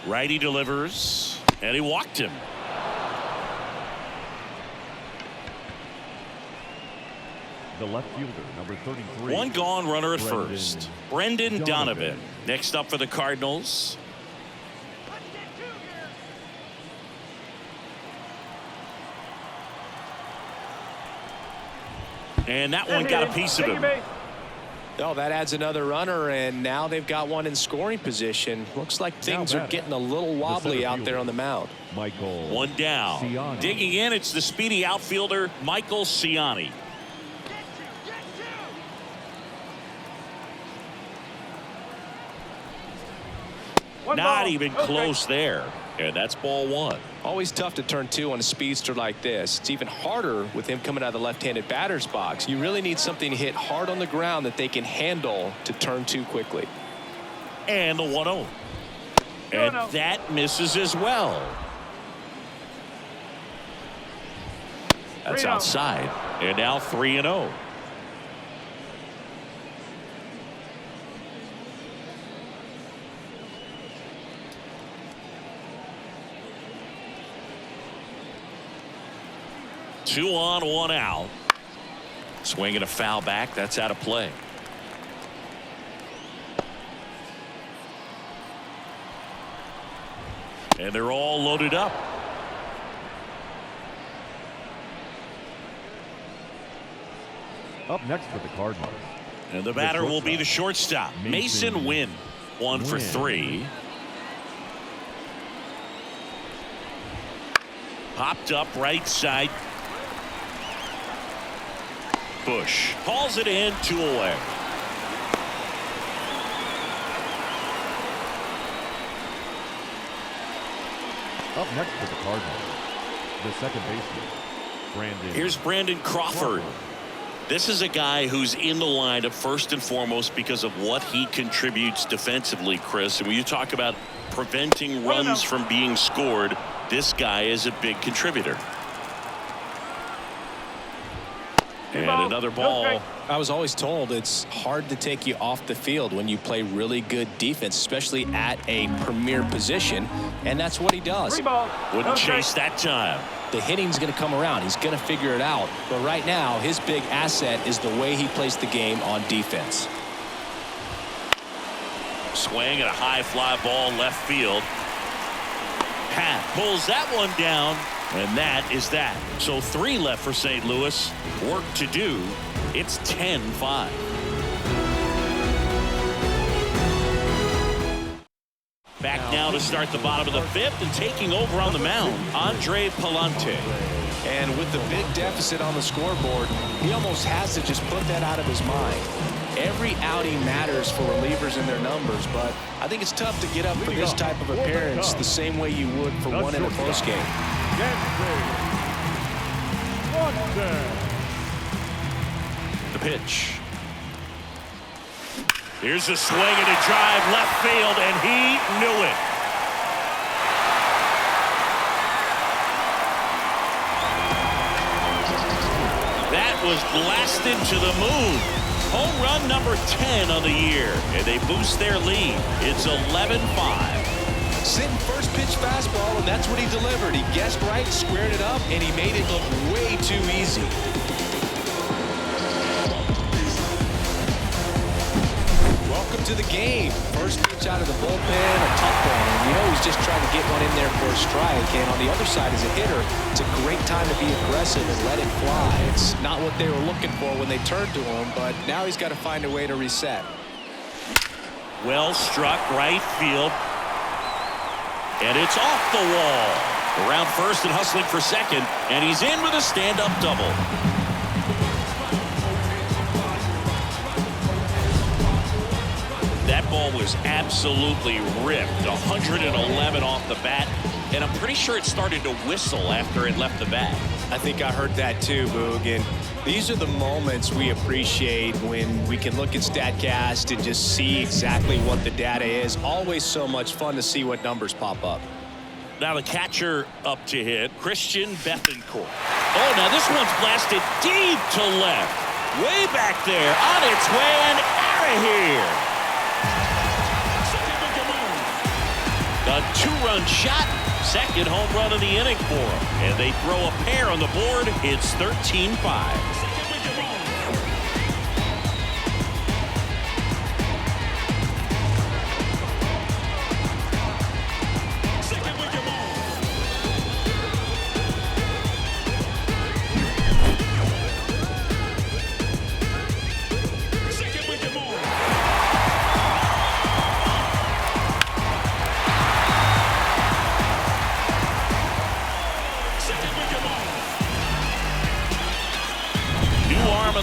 S1: Righty delivers, and he walked him.
S3: The left fielder, number 33.
S1: One gone, runner at first. Brendan Donovan. Next up for the Cardinals. And that one got a piece of him.
S2: Oh, that adds another runner, and now they've got one in scoring position. Looks like things are getting a little wobbly out there on the mound.
S3: Michael.
S1: One down.
S3: Ciani.
S1: Digging in, it's the speedy outfielder, Michael Ciani. Not even close there. And that's ball 1.
S2: Always tough to turn 2 on a speedster like this. It's even harder with him coming out of the left-handed batter's box. You really need something to hit hard on the ground that they can handle to turn 2 quickly.
S1: And the 1-0. And that misses as well. That's outside. And now 3-0. Two on, 1 out. Swinging a foul back. That's out of play. And they're all loaded up.
S3: Up next for the Cardinals.
S1: And the batter will be the shortstop, Mason Wynn. 1 for 3. Popped up right side. Bush hauls it in, 2 away.
S3: Up next for the Cardinals, the second baseman, Brandon.
S1: Here's Brandon Crawford. This is a guy who's in the lineup first and foremost because of what he contributes defensively, Chris. And when you talk about preventing runs from being scored, this guy is a big contributor. And another ball.
S2: I was always told it's hard to take you off the field when you play really good defense, especially at a premier position, and that's what he does.
S1: Wouldn't chase that time.
S2: The hitting's going to come around. He's going to figure it out. But right now, his big asset is the way he plays the game on defense.
S1: Swing and a high fly ball left field. Pat pulls that one down, and that is that. So 3 left for St. Louis. Work to do. It's 10-5. Back now to start the bottom of the 5th, and taking over on the mound, Andre Palante.
S2: And with the big deficit on the scoreboard, he almost has to just put that out of his mind. Every outing matters for relievers and their numbers, but I think it's tough to get up for this type of appearance the same way you would for one in a close game.
S1: The pitch. Here's a swing and a drive left field, and he knew it. That was blasted to the moon. Home run number 10 on the year, and they boost their lead. It's 11-5.
S2: Sitting first pitch fastball, and that's what he delivered. He guessed right, squared it up, and he made it look way too easy. Welcome to the game. First pitch out of the bullpen, a tough one. And you know he's just trying to get one in there for a strike. And on the other side, as a hitter, it's a great time to be aggressive and let it fly. It's not what they were looking for when they turned to him, but now he's got to find a way to reset.
S1: Well struck right field. And it's off the wall. Around first and hustling for second, and he's in with a stand-up double. That ball was absolutely ripped. 111 off the bat, and I'm pretty sure it started to whistle after it left the bat.
S2: I think I heard that too, Boog. And these are the moments we appreciate when we can look at StatCast and just see exactly what the data is. Always so much fun to see what numbers pop up.
S1: Now the catcher up to hit, Christian Bethancourt. Oh, now this one's blasted deep to left. Way back there, on its way and out of here. A 2-run shot, second home run of the inning for him. And they throw a pair on the board. It's 13-5.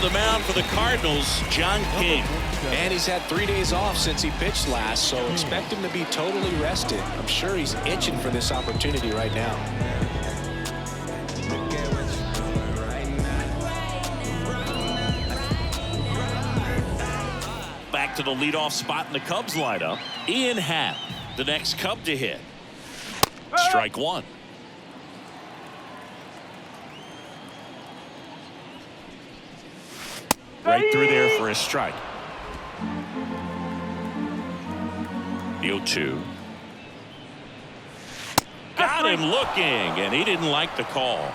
S1: The mound for the Cardinals, John King.
S2: And he's had 3 days off since he pitched last, so expect him to be totally rested. I'm sure he's itching for this opportunity right now.
S1: Back to the leadoff spot in the Cubs lineup. Ian Happ, the next Cub to hit. Strike one. Right through there for a strike. The 0-2. Got him looking, and he didn't like the call.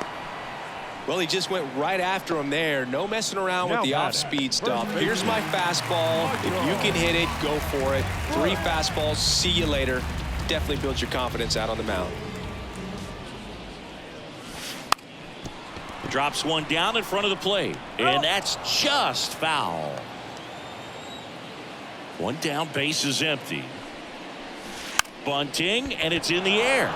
S2: Well, he just went right after him there. No messing around with the off-speed stuff. Here's my fastball. If you can hit it, go for it. 3 fastballs. See you later. Definitely builds your confidence out on the mound.
S1: Drops one down in front of the plate, and that's just foul. One down, base is empty. Bunting, and it's in the air.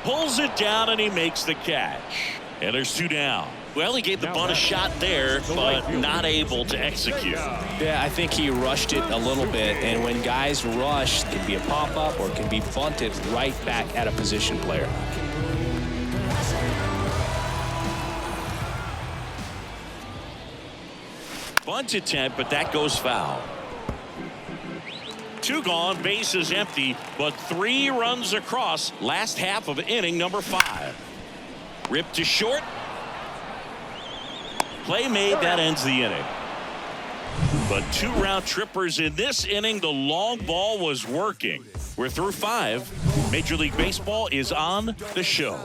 S1: Pulls it down, and he makes the catch. And there's 2 down. Well, he gave the bunt a shot there, but not able to execute.
S2: Yeah, I think he rushed it a little bit, and when guys rush, it can be a pop-up or it can be bunted right back at a position player.
S1: Bunt attempt, but that goes foul. 2 gone, base is empty, but 3 runs across last half of inning number 5. Ripped to short. Play made, that ends the inning. But 2 round trippers in this inning. The long ball was working. We're through 5. Major League Baseball is on the show.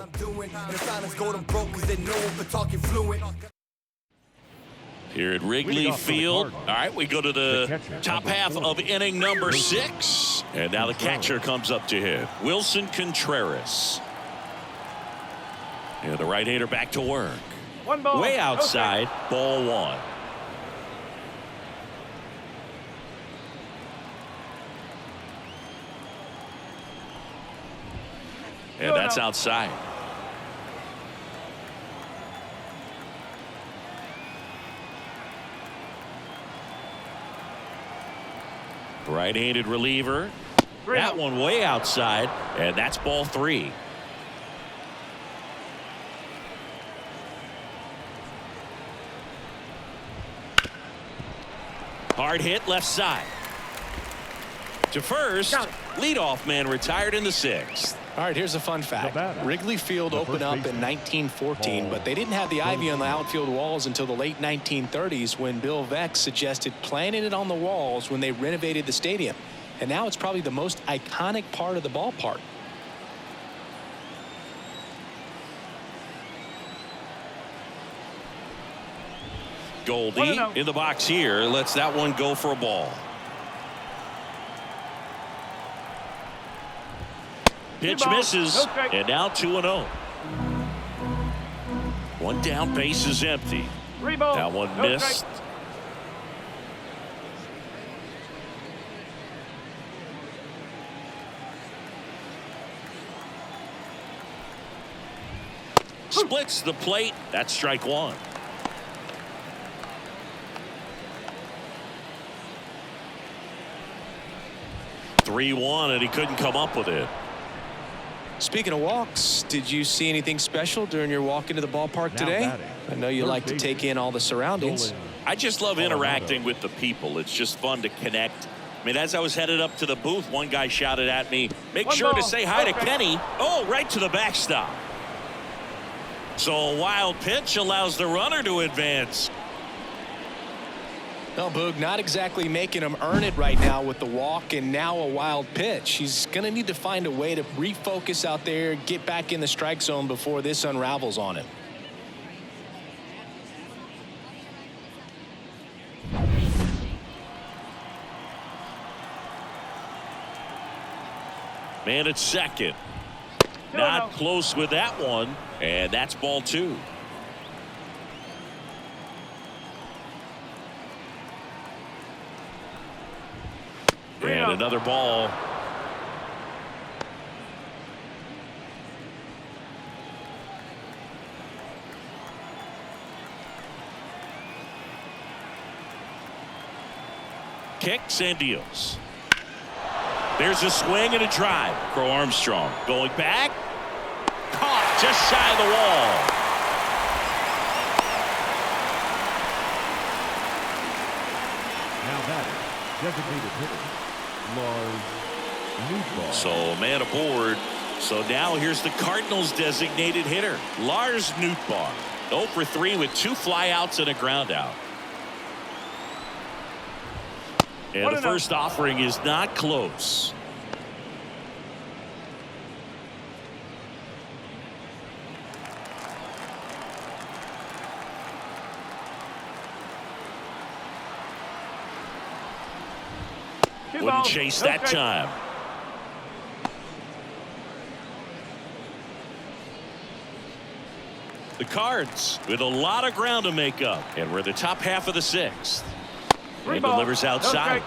S1: Here at Wrigley Field. All right, we go to the top half of inning number 6. And now the catcher comes up to hit. Wilson Contreras. And the right-hander back to work. Way outside, ball 1. And that's outside. Right-handed reliever. That one way outside, and that's ball 3. Hard hit left side. To first, leadoff man retired in the 6th.
S2: All right, here's a fun fact. Wrigley Field opened up in 1914, but they didn't have the ivy on the outfield walls until the late 1930s when Bill Veeck suggested planting it on the walls when they renovated the stadium. And now it's probably the most iconic part of the ballpark.
S1: Goldie in the box here. Lets that one go for a ball. Pitch misses, and now 2-0. One down, base is empty. That one missed. Splits the plate. That's strike 1. (3-1), and he couldn't come up with it.
S2: Speaking of walks, did you see anything special during your walk into the ballpark today? I know you like to take in all the surroundings.
S1: I just love interacting with the people. It's just fun to connect. I mean, as I was headed up to the booth, one guy shouted at me, "Make sure to say hi to Kenny." Oh, right to the backstop. So a wild pitch allows the runner to advance.
S2: No, Boog, not exactly making him earn it right now with the walk and now a wild pitch. He's going to need to find a way to refocus out there, get back in the strike zone before this unravels on him.
S1: Man at second. Not close with that one, and that's ball 2. And another ball. Kicks and deals. There's a swing and a drive for Armstrong. Going back. Caught just shy of the wall.
S3: Now that designated hitter.
S1: So man aboard. So now here's the Cardinals designated hitter, Lars Nootbaar. 0 for 3 with 2 flyouts and a ground out. And the first offering is not close. Wouldn't chase that time. The Cards with a lot of ground to make up, and we're the top half of the 6th. And delivers outside.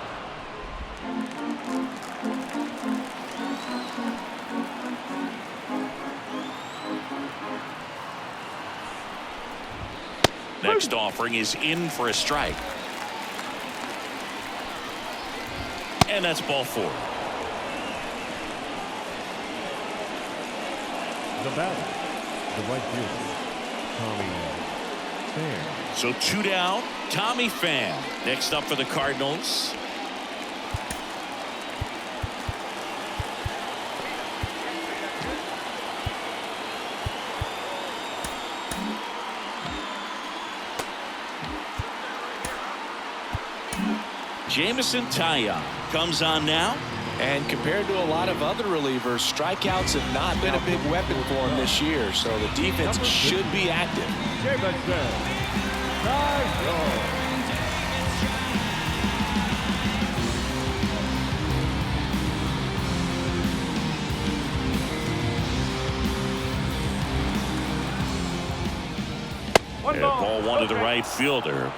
S1: Next offering is in for a strike. And that's ball 4.
S3: The batter, the right fielder, Tommy Pham.
S1: So 2 down, Tommy Pham. Next up for the Cardinals. Jamison Taillon comes on now.
S2: And compared to a lot of other relievers, strikeouts have not been a big weapon for him this year. So the defense should be active.
S1: And ball one to the right fielder.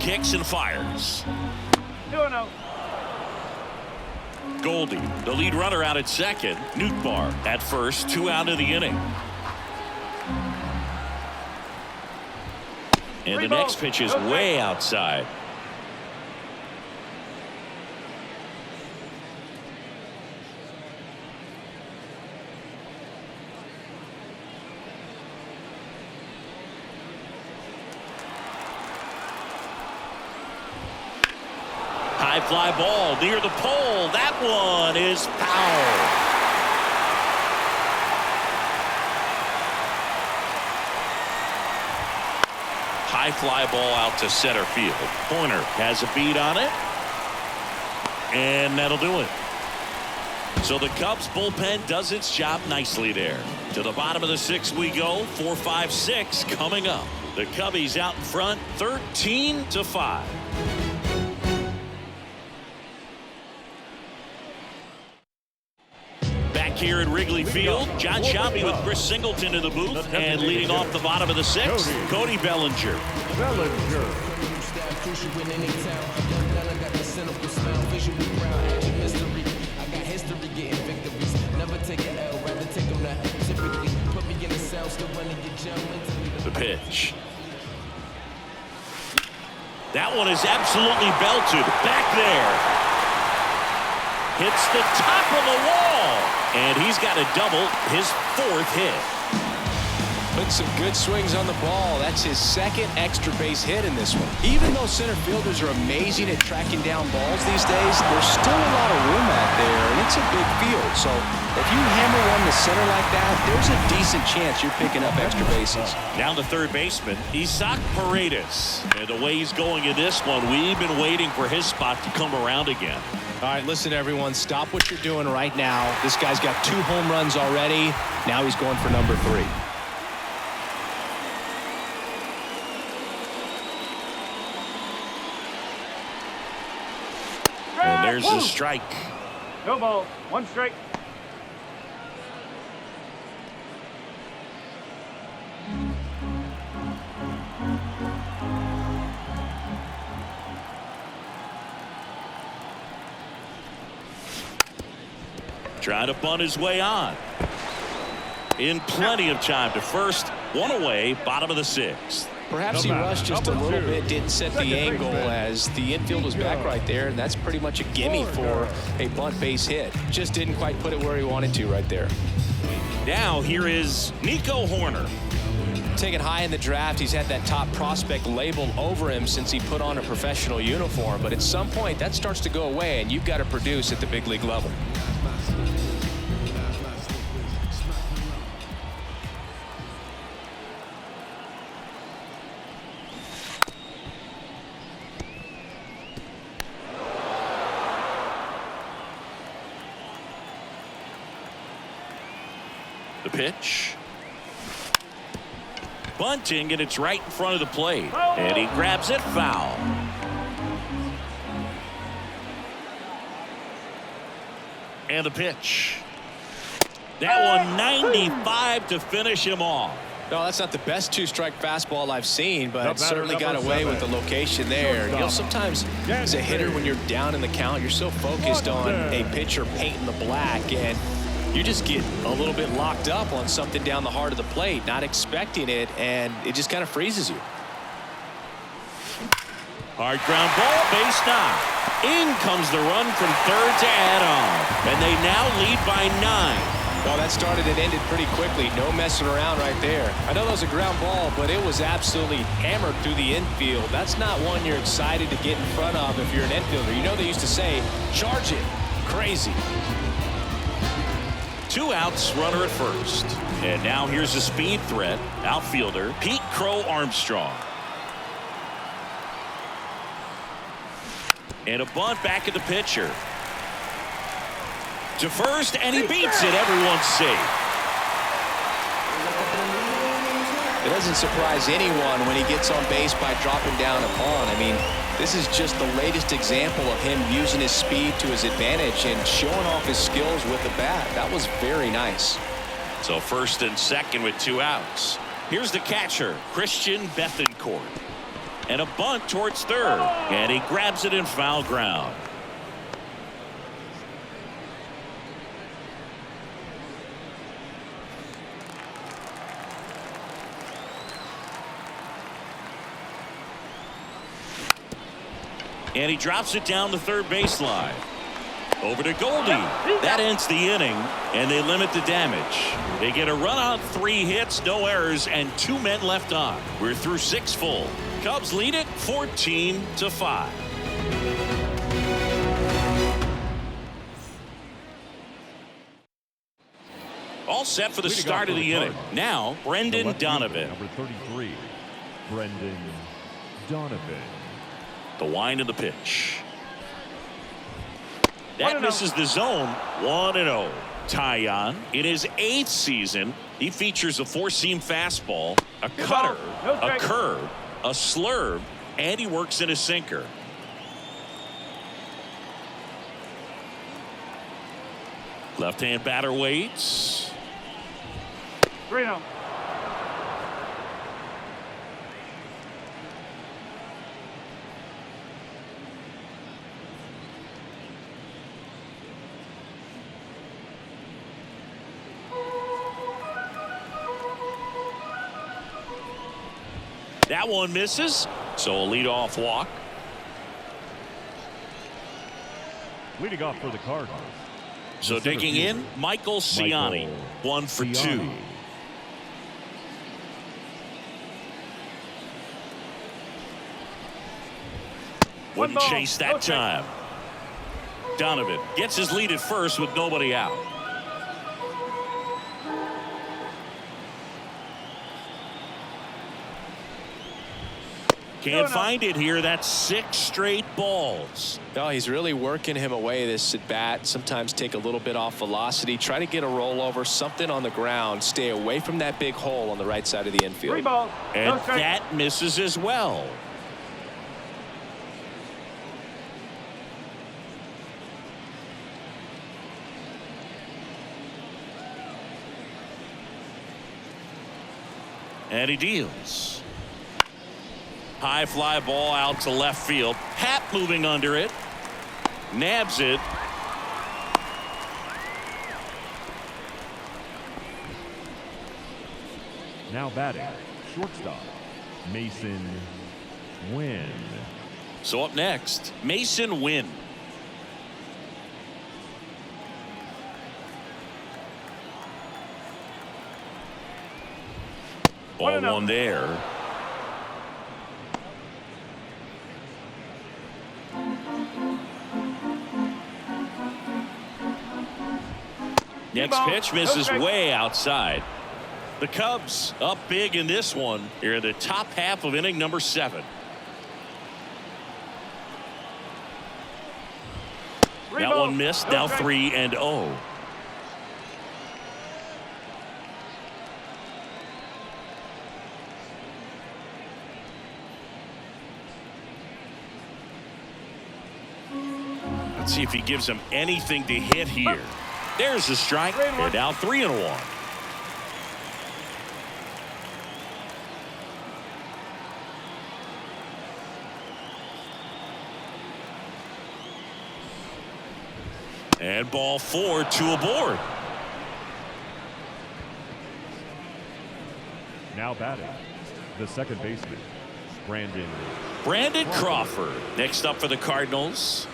S1: Kicks and fires.
S6: 2-0.
S1: Goldie, the lead runner, out at second. Nootbaar at first, 2 out of the inning. And the next pitch is way outside. High fly ball near the pole. That one is foul. High fly ball out to center field. Pointer has a beat on it. And that'll do it. So the Cubs bullpen does its job nicely there. To the bottom of the 6th we go. 4-5-6 coming up. The Cubbies out in front 13-5. Here at Wrigley Field, John Shelby with Chris Singleton in the booth, and leading off the bottom of the 6th, Cody Bellinger. The pitch. That one is absolutely belted. Back there. Hits the top of the wall. And he's got a double, his 4th hit.
S2: Put some good swings on the ball. That's his 2nd extra base hit in this one. Even though center fielders are amazing at tracking down balls these days, there's still a lot of room out there, and it's a big field. So if you hammer one to center like that, there's a decent chance you're picking up extra bases.
S1: Now the third baseman, Isaac Paredes. And the way he's going in this one, we've been waiting for his spot to come around again.
S2: All right, listen, everyone. Stop what you're doing right now. This guy's got 2 home runs already. Now he's going for number 3.
S1: And there's the strike.
S6: No ball. 1 strike.
S1: Trying to bunt his way on. In plenty of time to first. 1 away, bottom of the 6th.
S2: Perhaps he rushed just a little bit, didn't set the angle as the infield was back right there, and that's pretty much a gimme for a bunt base hit. Just didn't quite put it where he wanted to right there.
S1: Now here is Nico Hoerner.
S2: Taken high in the draft, he's had that top prospect labeled over him since he put on a professional uniform, but at some point that starts to go away, and you've got to produce at the big league level.
S1: The pitch. Bunting, and it's right in front of the plate. And he grabs it foul. And the pitch. That one 95 to finish him off.
S2: No, that's not the best 2-strike fastball I've seen, but it certainly got away with the location there. You know, sometimes as a hitter, when you're down in the count, you're so focused on a pitcher painting the black, and you just get a little bit locked up on something down the heart of the plate, not expecting it, and it just kind of freezes you.
S1: Hard ground ball, base knock. In comes the run from third to add on, and they now lead by 9.
S2: Well, that started and ended pretty quickly. No messing around right there. I know that was a ground ball, but it was absolutely hammered through the infield. That's not one you're excited to get in front of if you're an infielder. You know they used to say, charge it. Crazy.
S1: 2 outs, runner at first. And now here's a speed threat. Outfielder Pete Crow Armstrong. And a bunt back at the pitcher. To first, and he beats it. Everyone's safe.
S2: It doesn't surprise anyone when he gets on base by dropping down a bunt. I mean, this is just the latest example of him using his speed to his advantage and showing off his skills with the bat. That was very nice.
S1: So first and second with 2 outs. Here's the catcher, Christian Bethencourt. And a bunt towards third. And he grabs it in foul ground. And he drops it down the third baseline. Over to Goldie. That ends the inning, and they limit the damage. They get a run on 3 hits, no errors, and 2 men left on. We're through 6 full. Cubs lead it 14-5. All set for the start of the inning. Now, Brendan Donovan.
S3: Number 33, Brendan Donovan.
S1: The wind of the pitch. That misses the zone. 1-0. Tyon in his 8th season. He features a 4-seam fastball, a cutter, a curve, a slurve, and he works in a sinker. Left-hand batter waits.
S6: 3-0.
S1: That one misses, so a leadoff walk.
S3: Leading off for the Cardinals.
S1: So digging in, Michael Ciani, 1 for 2. Wouldn't chase that time. Donovan gets his lead at first with nobody out. Can't find it here. That's 6 straight balls.
S2: No, he's really working him away this at bat. Sometimes take a little bit off velocity. Try to get a rollover, something on the ground. Stay away from that big hole on the right side of the infield.
S6: 3 balls.
S1: And that misses as well. And he deals. High fly ball out to left field. Happ moving under it. Nabs it.
S3: Now batting, shortstop, Mason Wynn.
S1: So up next, Mason Wynn. Ball 1 there. Next pitch misses way outside. The Cubs up big in this one here in the top half of inning number 7. That one missed. Now 3-0. Let's see if he gives him anything to hit here. There's the strike. And now 3-1. And ball 4, 2 aboard.
S3: Now batting, the second baseman,
S1: Brandon Crawford. Next up for the Cardinals.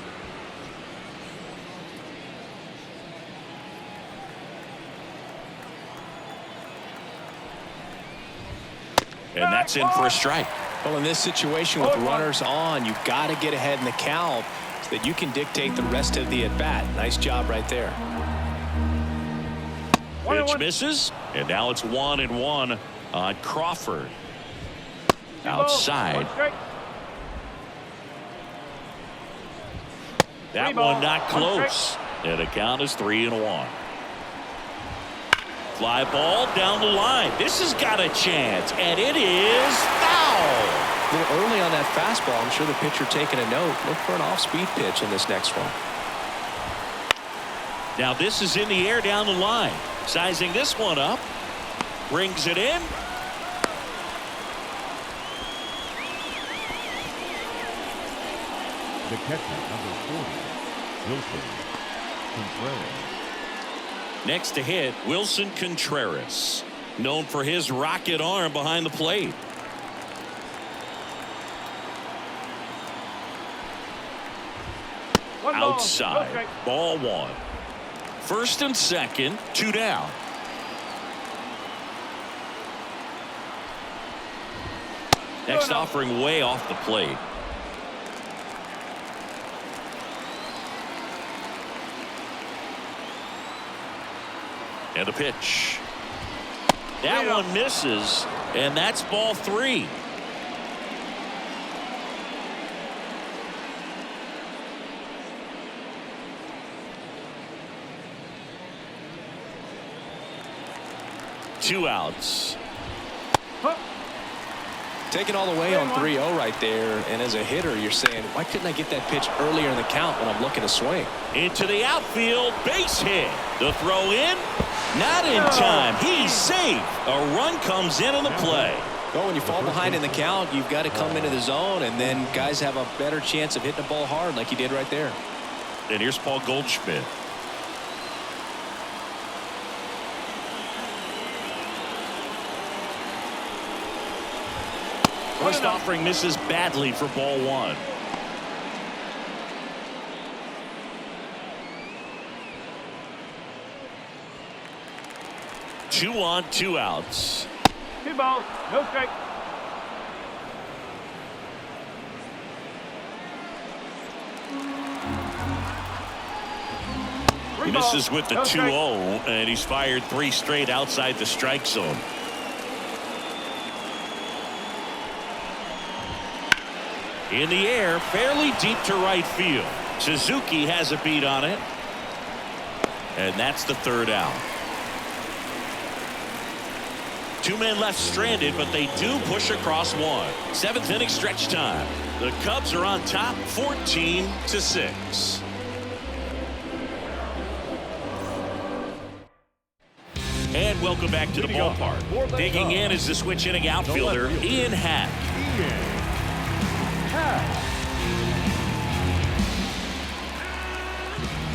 S1: And that's in for a strike.
S2: Well, in this situation with runners on, you've got to get ahead in the count so that you can dictate the rest of the at-bat. Nice job right there.
S1: Pitch misses, and now it's 1-1 on Crawford. Outside. That one not close. And the count is 3-1. Fly ball down the line. This has got a chance, and it is foul.
S2: A little early on that fastball. I'm sure the pitcher taking a note. Look for an off-speed pitch in this next one.
S1: Now this is in the air down the line. Sizing this one up. Brings it in.
S3: The catcher, number 40, Wilson Contreras.
S1: Next to hit, Wilson Contreras, known for his rocket arm behind the plate. Outside. Ball 1. First and second, 2 down. Next offering way off the plate. And a pitch. That one misses, and that's ball 3. Two outs.
S2: Taking all the way on 3-0 right there, and as a hitter, you're saying, why couldn't I get that pitch earlier in the count when I'm looking to swing?
S1: Into the outfield, base hit. The throw in, not in time. He's safe. A run comes in on the play.
S2: Well, when you fall behind in the count, you've got to come into the zone, and then guys have a better chance of hitting the ball hard like he did right there.
S1: And here's Paul Goldschmidt. First offering misses badly for ball 1. Two on, 2 outs.
S6: 2 balls, no strike.
S1: He misses with the 2-0, and he's fired 3 straight outside the strike zone. In the air, fairly deep to right field. Suzuki has a beat on it. And that's the 3rd out. 2 men left stranded, but they do push across 1. 7th inning stretch time. The Cubs are on top 14-6. And welcome back to the ballpark. Digging in is the switch inning outfielder, Ian Hack.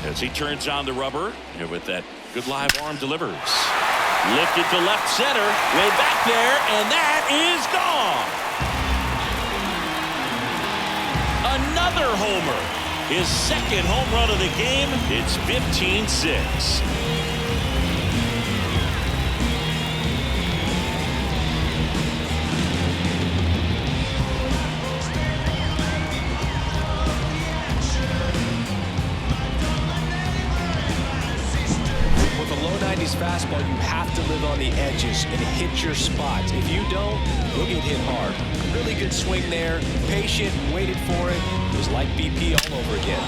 S1: As he turns on the rubber, and with that good live arm delivers. Lifted to left center, way back there, and that is gone. Another homer. His 2nd home run of the game. It's 15-6.
S2: Fastball, you have to live on the edges and hit your spots. If you don't, you'll get hit hard. Really good swing there. Patient, waited for it. It was like BP all over again.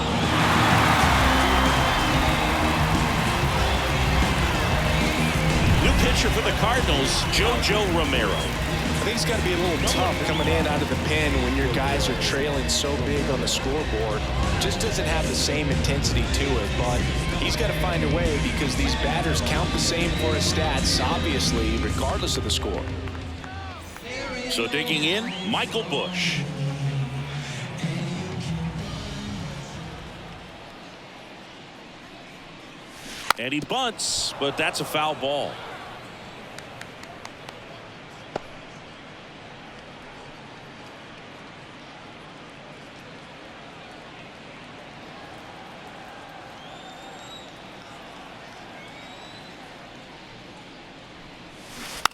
S1: New pitcher for the Cardinals, JoJo Romero.
S2: I think it's got to be a little tough coming in out of the pen when your guys are trailing so big on the scoreboard. Just doesn't have the same intensity to it, but he's got to find a way because these batters count the same for his stats, obviously, regardless of the score.
S1: So digging in, Michael Busch. And he bunts, but that's a foul ball.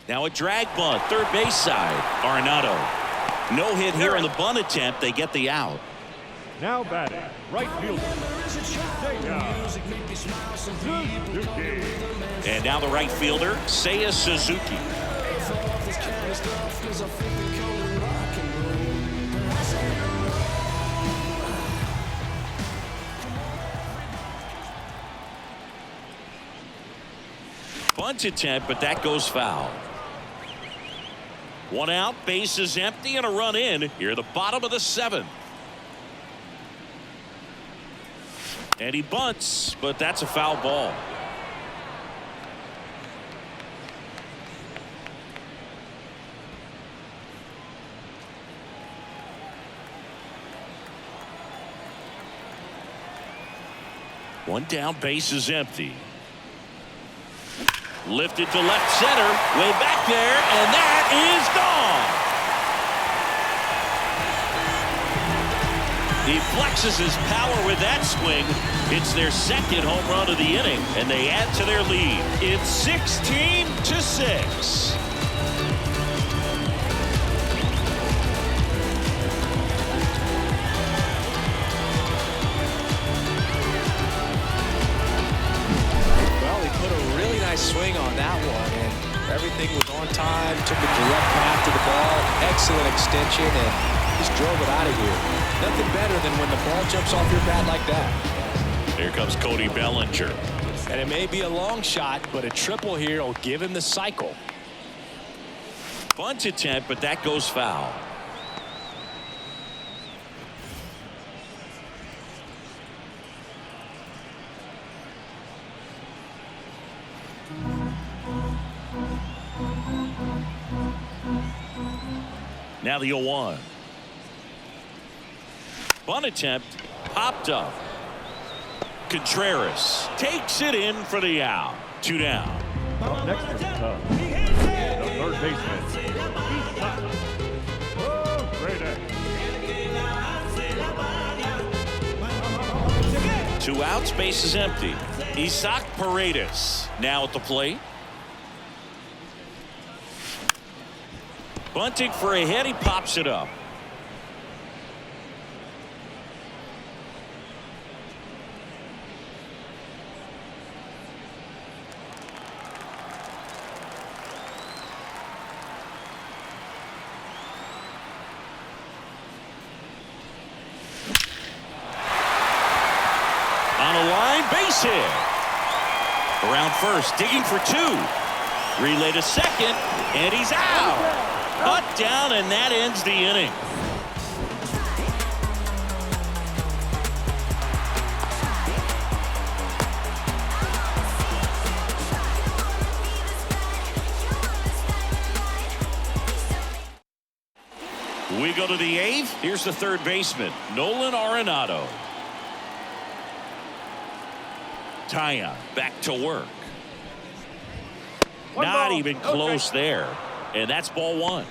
S1: Now a drag bunt, 3rd base side. Arenado. No hit here on the bunt attempt. They get the out.
S3: Now batting, right fielder. Suzuki.
S1: And now the right fielder, Seiya Suzuki. Bunt attempt, but that goes foul. One out, base is empty, and a run in here at the bottom of the 7th. And he bunts, but that's a foul ball. One down, base is empty. Lifted to left center, way back there, and that is gone. He flexes his power with that swing. It's their 2nd home run of the inning, and they add to their lead. It's 16-6.
S2: Swing on that one, and everything was on time. Took a direct path to the ball. Excellent extension, and just drove it out of here. Nothing better than when the ball jumps off your bat like that.
S1: Here comes Cody Bellinger.
S2: And it may be a long shot, but a triple here will give him the cycle.
S1: Bunt attempt, but that goes foul. Now the 0-1. Bunt attempt popped up. Contreras takes it in for the out. 2 down.
S3: Up next is the third baseman. Oh, great act.
S1: 2 outs, base is empty. Isaac Paredes now at the plate. Bunting for a hit, he pops it up. On a line, base hit. Around first, digging for 2. Relay to second, and he's out. Cut down, and that ends the inning. We go to the 8th. Here's the third baseman, Nolan Arenado. Taya back to work. Not even close there. And that's ball 1.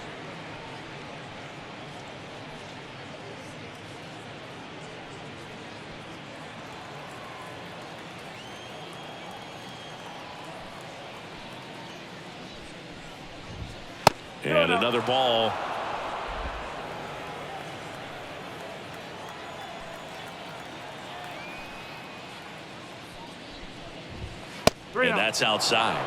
S1: And another ball. And that's outside.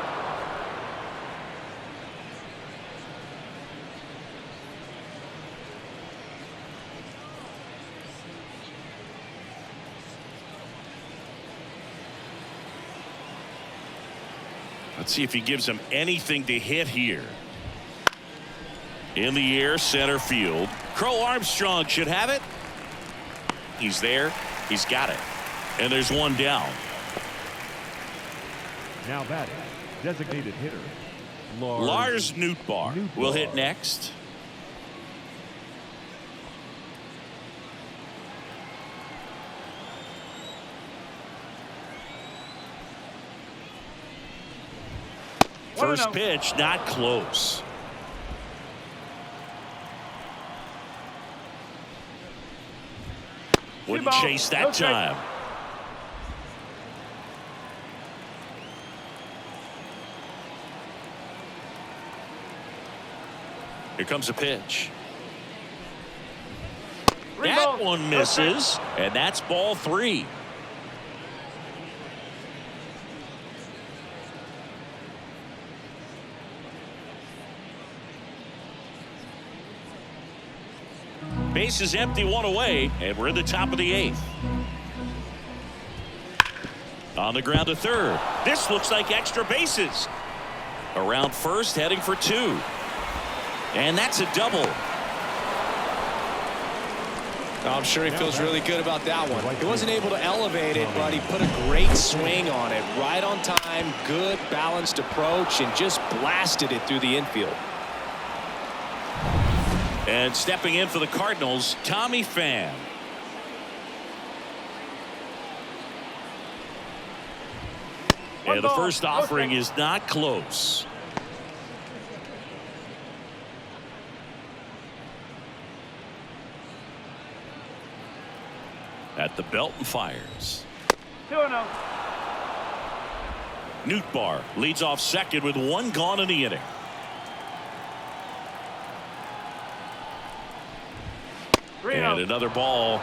S1: Let's see if he gives him anything to hit here. In the air, center field. Crow Armstrong should have it. He's there. He's got it. And there's one down.
S3: Now batting, designated hitter,
S1: Lars Nootbaar will hit next. First pitch, not close. Wouldn't chase that time. Here comes a pitch. That one misses, and that's ball 3. Base is empty, 1 away, and we're in the top of the 8th. On the ground to third. This looks like extra bases. Around first, heading for 2. And that's a double.
S2: I'm sure he feels really good about that one. He wasn't able to elevate it, but he put a great swing on it. Right on time, good balanced approach, and just blasted it through the infield.
S1: And stepping in for the Cardinals, Tommy Pham. And the first offering is not close. At the belt and fires.
S6: 2-0.
S1: Nootbaar leads off second with 1 gone in the inning. And another ball.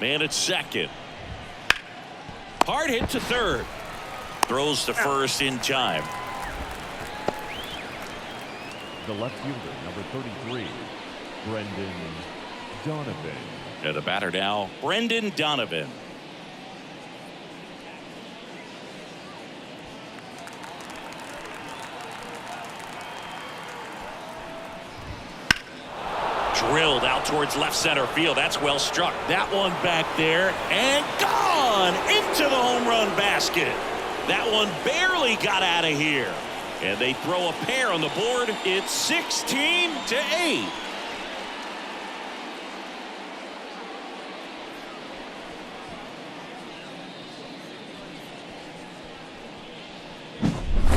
S1: Man at second. Hard hit to third. Throws to first in time.
S3: The left fielder, number 33, Brendan Donovan.
S1: And the batter now, Brendan Donovan. Drilled out towards left center field. That's well struck. That one back there and gone into the home run basket. That one barely got out of here. And they throw a pair on the board. It's 16-8.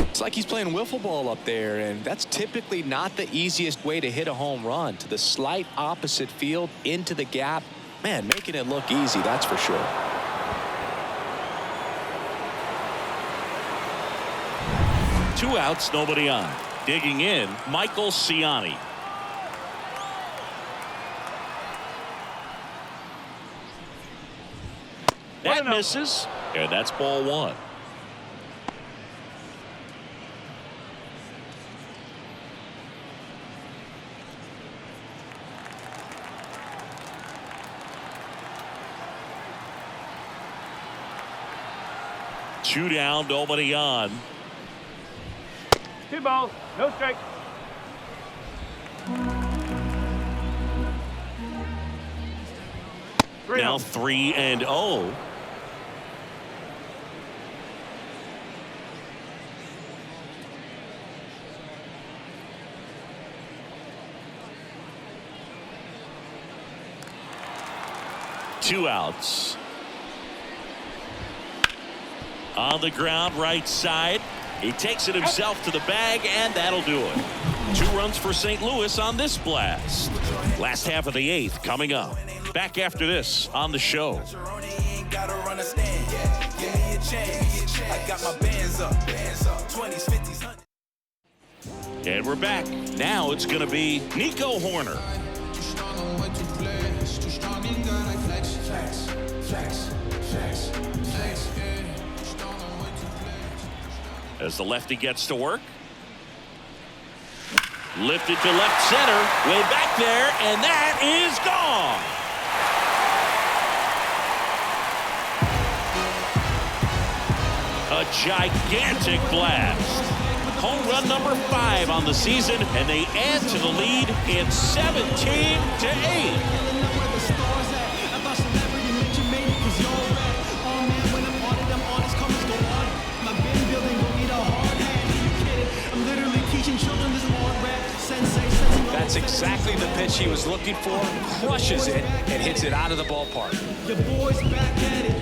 S2: It's like he's playing wiffle ball up there, and that's typically not the easiest way to hit a home run. To the slight opposite field, into the gap. Man, making it look easy, that's for sure.
S1: Two outs, nobody on. Digging in, Michael Ciani. That misses, and that's ball 1. Two down, nobody on.
S6: 2 balls, no strike.
S1: Now 3-0. Two outs. On the ground, right side. He takes it himself to the bag, and that'll do it. 2 runs for St. Louis on this blast. Last half of the 8th coming up. Back after this on the show. And we're back. Now it's going to be Nico Horner. As the lefty gets to work. Lifted to left center. Way back there, and that is gone. A gigantic blast. Home run number 5 on the season, and they add to the lead. It's 17-8.
S2: That's exactly the pitch he was looking for. Crushes it and hits it out of the ballpark.
S7: Your boys back at it.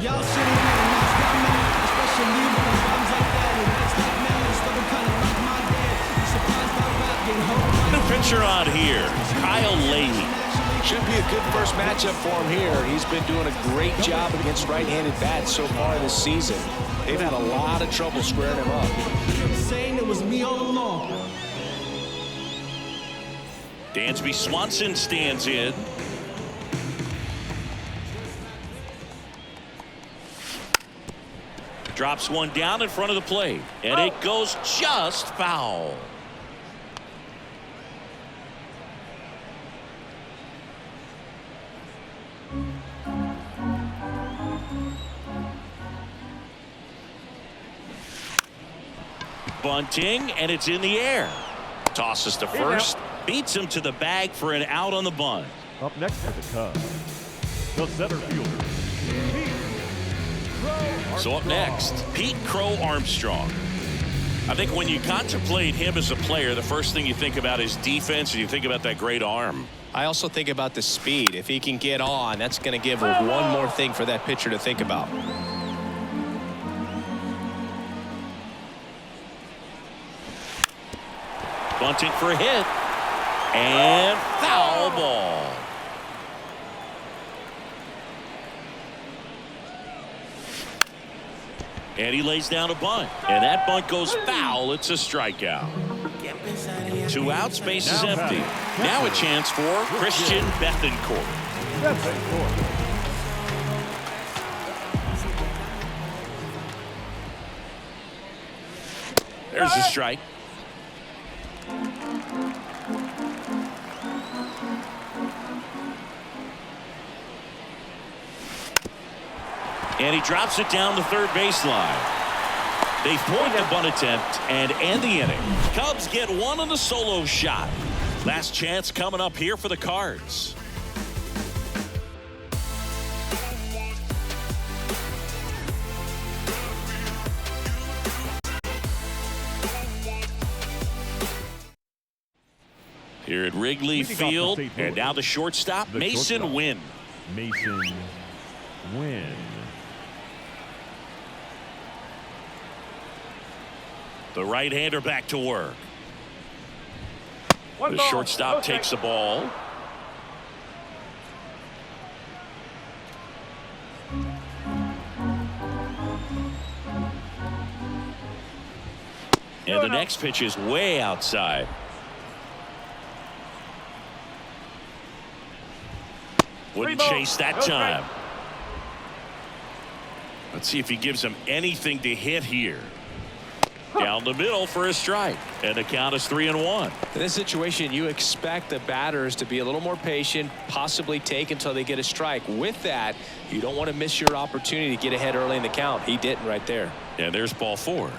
S7: Y'all sitting here and not that man, especially when it comes like that. And that's that man, it's looking kind of like my dad. You surprised by rap getting home.
S1: New pitcher on here, Kyle Leahy.
S2: Should be a good first matchup for him here. He's been doing a great job against right-handed bats so far this season. They've had a lot of trouble squaring him up.
S7: Saying it was me all along.
S1: Dansby Swanson stands in. Drops one down in front of the plate, and it goes just foul. Bunting, and it's in the air. Tosses to first, beats him to the bag for an out on the bunt.
S3: Up next for the Cubs, the center fielder,
S1: So up next, Pete Crow Armstrong. I think when you contemplate him as a player, the first thing you think about is defense, and you think about that great arm.
S2: I also think about the speed. If he can get on, that's going to give one more thing for that pitcher to think about.
S1: Bunting for a hit, and foul ball. And he lays down a bunt, and that bunt goes foul. It's a strikeout. 2 outs, base is empty. Now a chance for Christian Bethancourt. There's a strike. And he drops it down the third baseline. They thwart the bunt attempt and end the inning. Cubs get one on the solo shot. Last chance coming up here for the Cards. Here at Wrigley Field, and now the shortstop, Mason Wynn.
S3: Mason Wynn.
S1: The right-hander back to work. The shortstop takes the ball. And the next pitch is way outside. Wouldn't chase that time. Let's see if he gives him anything to hit here. Down the middle for a strike, and the count is 3-1.
S2: In this situation, you expect the batters to be a little more patient, possibly take until they get a strike. With that, you don't want to miss your opportunity to get ahead early in the count. He didn't right there.
S1: And there's ball 4.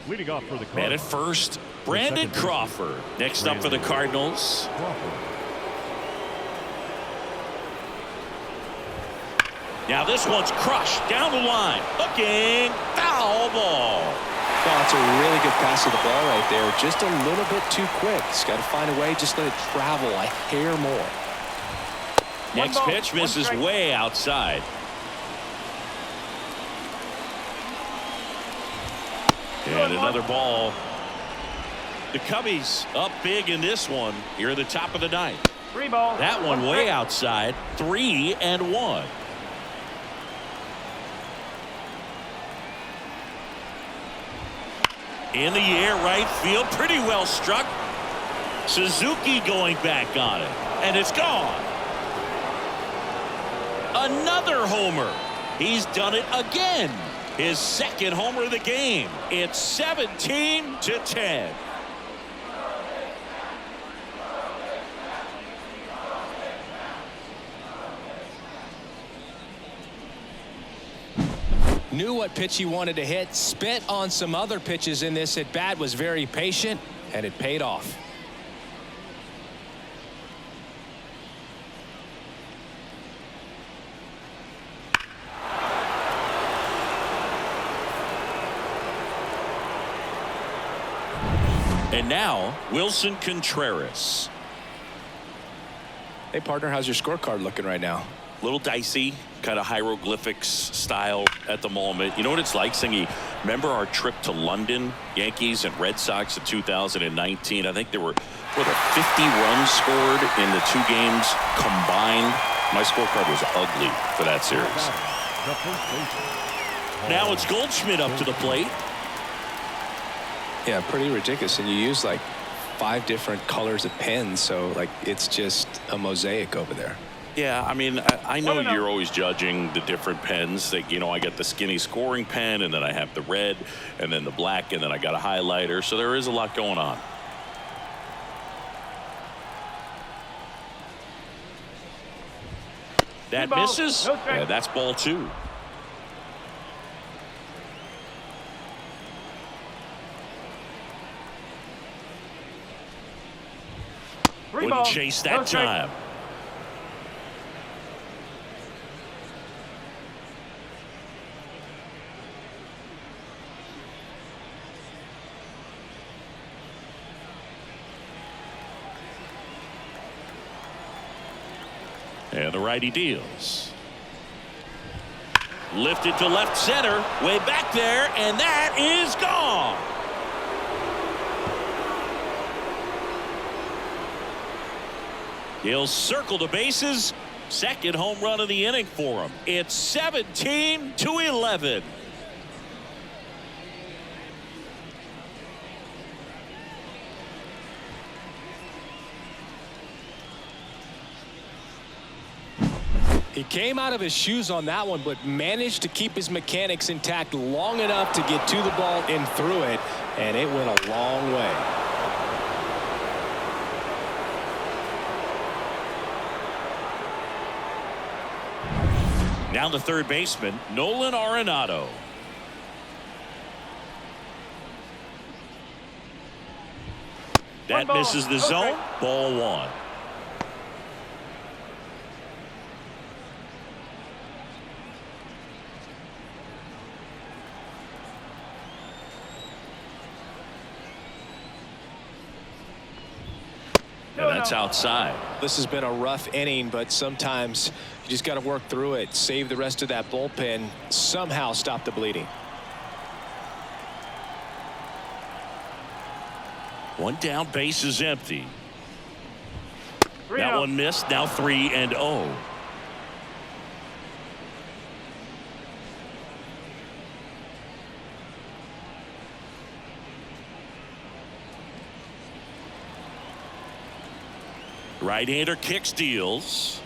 S3: Leading off for the Cardinals.
S1: Man at first, Brandon Crawford. Next up for the Cardinals. Now this one's crushed down the line. Hooking, foul ball.
S2: Well, that's a really good pass of the ball right there. Just a little bit too quick. He's got to find a way. Just let it travel a hair more.
S1: Next pitch misses way outside. And another ball. The Cubbies up big in this one here at the top of the 9th.
S6: 3 ball.
S1: That one way outside. 3-1. In the air, right field, pretty well struck. Suzuki going back on it, and it's gone. Another homer. He's done it again. His second homer of the game. It's 17-10.
S2: Knew what pitch he wanted to hit, spit on some other pitches in this at bat, was very patient, and it paid off.
S1: And now Wilson Contreras.
S2: Hey partner, how's your scorecard looking right now?
S1: Little dicey, kind of hieroglyphics style at the moment. You know what it's like, Singy? Remember our trip to London, Yankees and Red Sox in 2019? I think there were 50 runs scored in the 2 games combined. My scorecard was ugly for that series.
S3: The first baseman.
S1: Now it's Goldschmidt up to the plate.
S2: Yeah, pretty ridiculous. And you use like 5 different colors of pens, so like it's just a mosaic over there.
S1: Yeah, I mean, I know you're always judging the different pens. Like, you know, I got the skinny scoring pen, and then I have the red, and then the black, and then I got a highlighter. So there is a lot going on. That misses. Yeah, that's ball 2. Wouldn't chase that time. And the righty deals. Lifted to left center, way back there, and that is gone. He'll circle the bases. Second home run of the inning for him. It's 17-11.
S2: He came out of his shoes on that one, but managed to keep his mechanics intact long enough to get to the ball and through it, and it went a long way.
S1: Down to third baseman, Nolan Arenado. That misses the zone. Ball 1. And that's outside.
S2: This has been a rough inning, but sometimes you just got to work through it, save the rest of that bullpen, somehow stop the bleeding.
S1: One down, base is empty. That one missed. Now 3-0. Right-hander kicks, deals.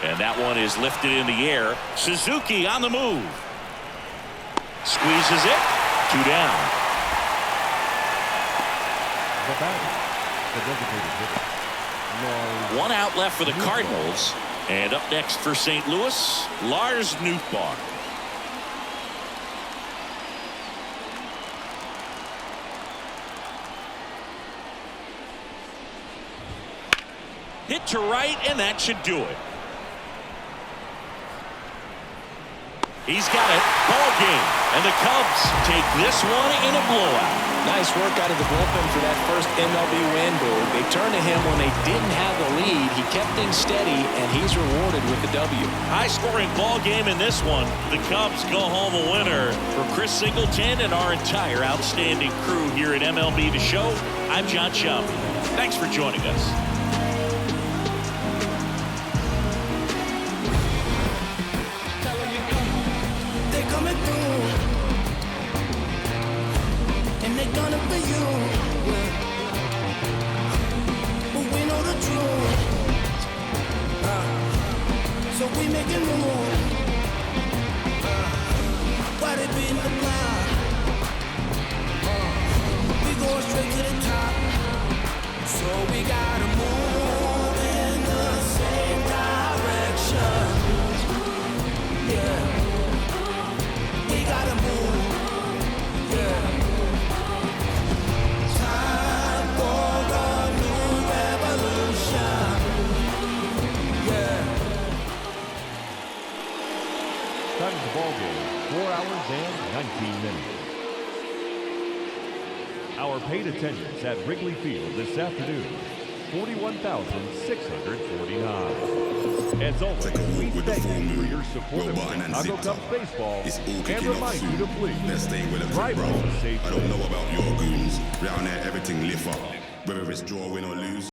S1: And that one is lifted in the air. Suzuki on the move. Squeezes it. 2 down.
S3: The batter, the designated hitter.
S1: 1 out left for the Cardinals. And up next for St. Louis, Lars Nootbaar. Hit to right, and that should do it. He's got it. Ball game. And the Cubs take this one in a blowout.
S2: Nice work out of the bullpen for that first MLB win, Boo. They turned to him when they didn't have the lead. He kept things steady, and he's rewarded with the W.
S1: High-scoring ball game in this one. The Cubs go home a winner. For Chris Singleton and our entire outstanding crew here at MLB The Show, I'm John Shelby. Thanks for joining us.
S3: Time of the ball game, 4 hours and 19 minutes. Our paid attendance at Wrigley Field this afternoon, 41,649. As always, we thank you for your support of Chicago Cubs baseball and remind you to please drive home safely.
S8: I don't know about your goons. Round there, everything lift up. Whether it's drawing or lose.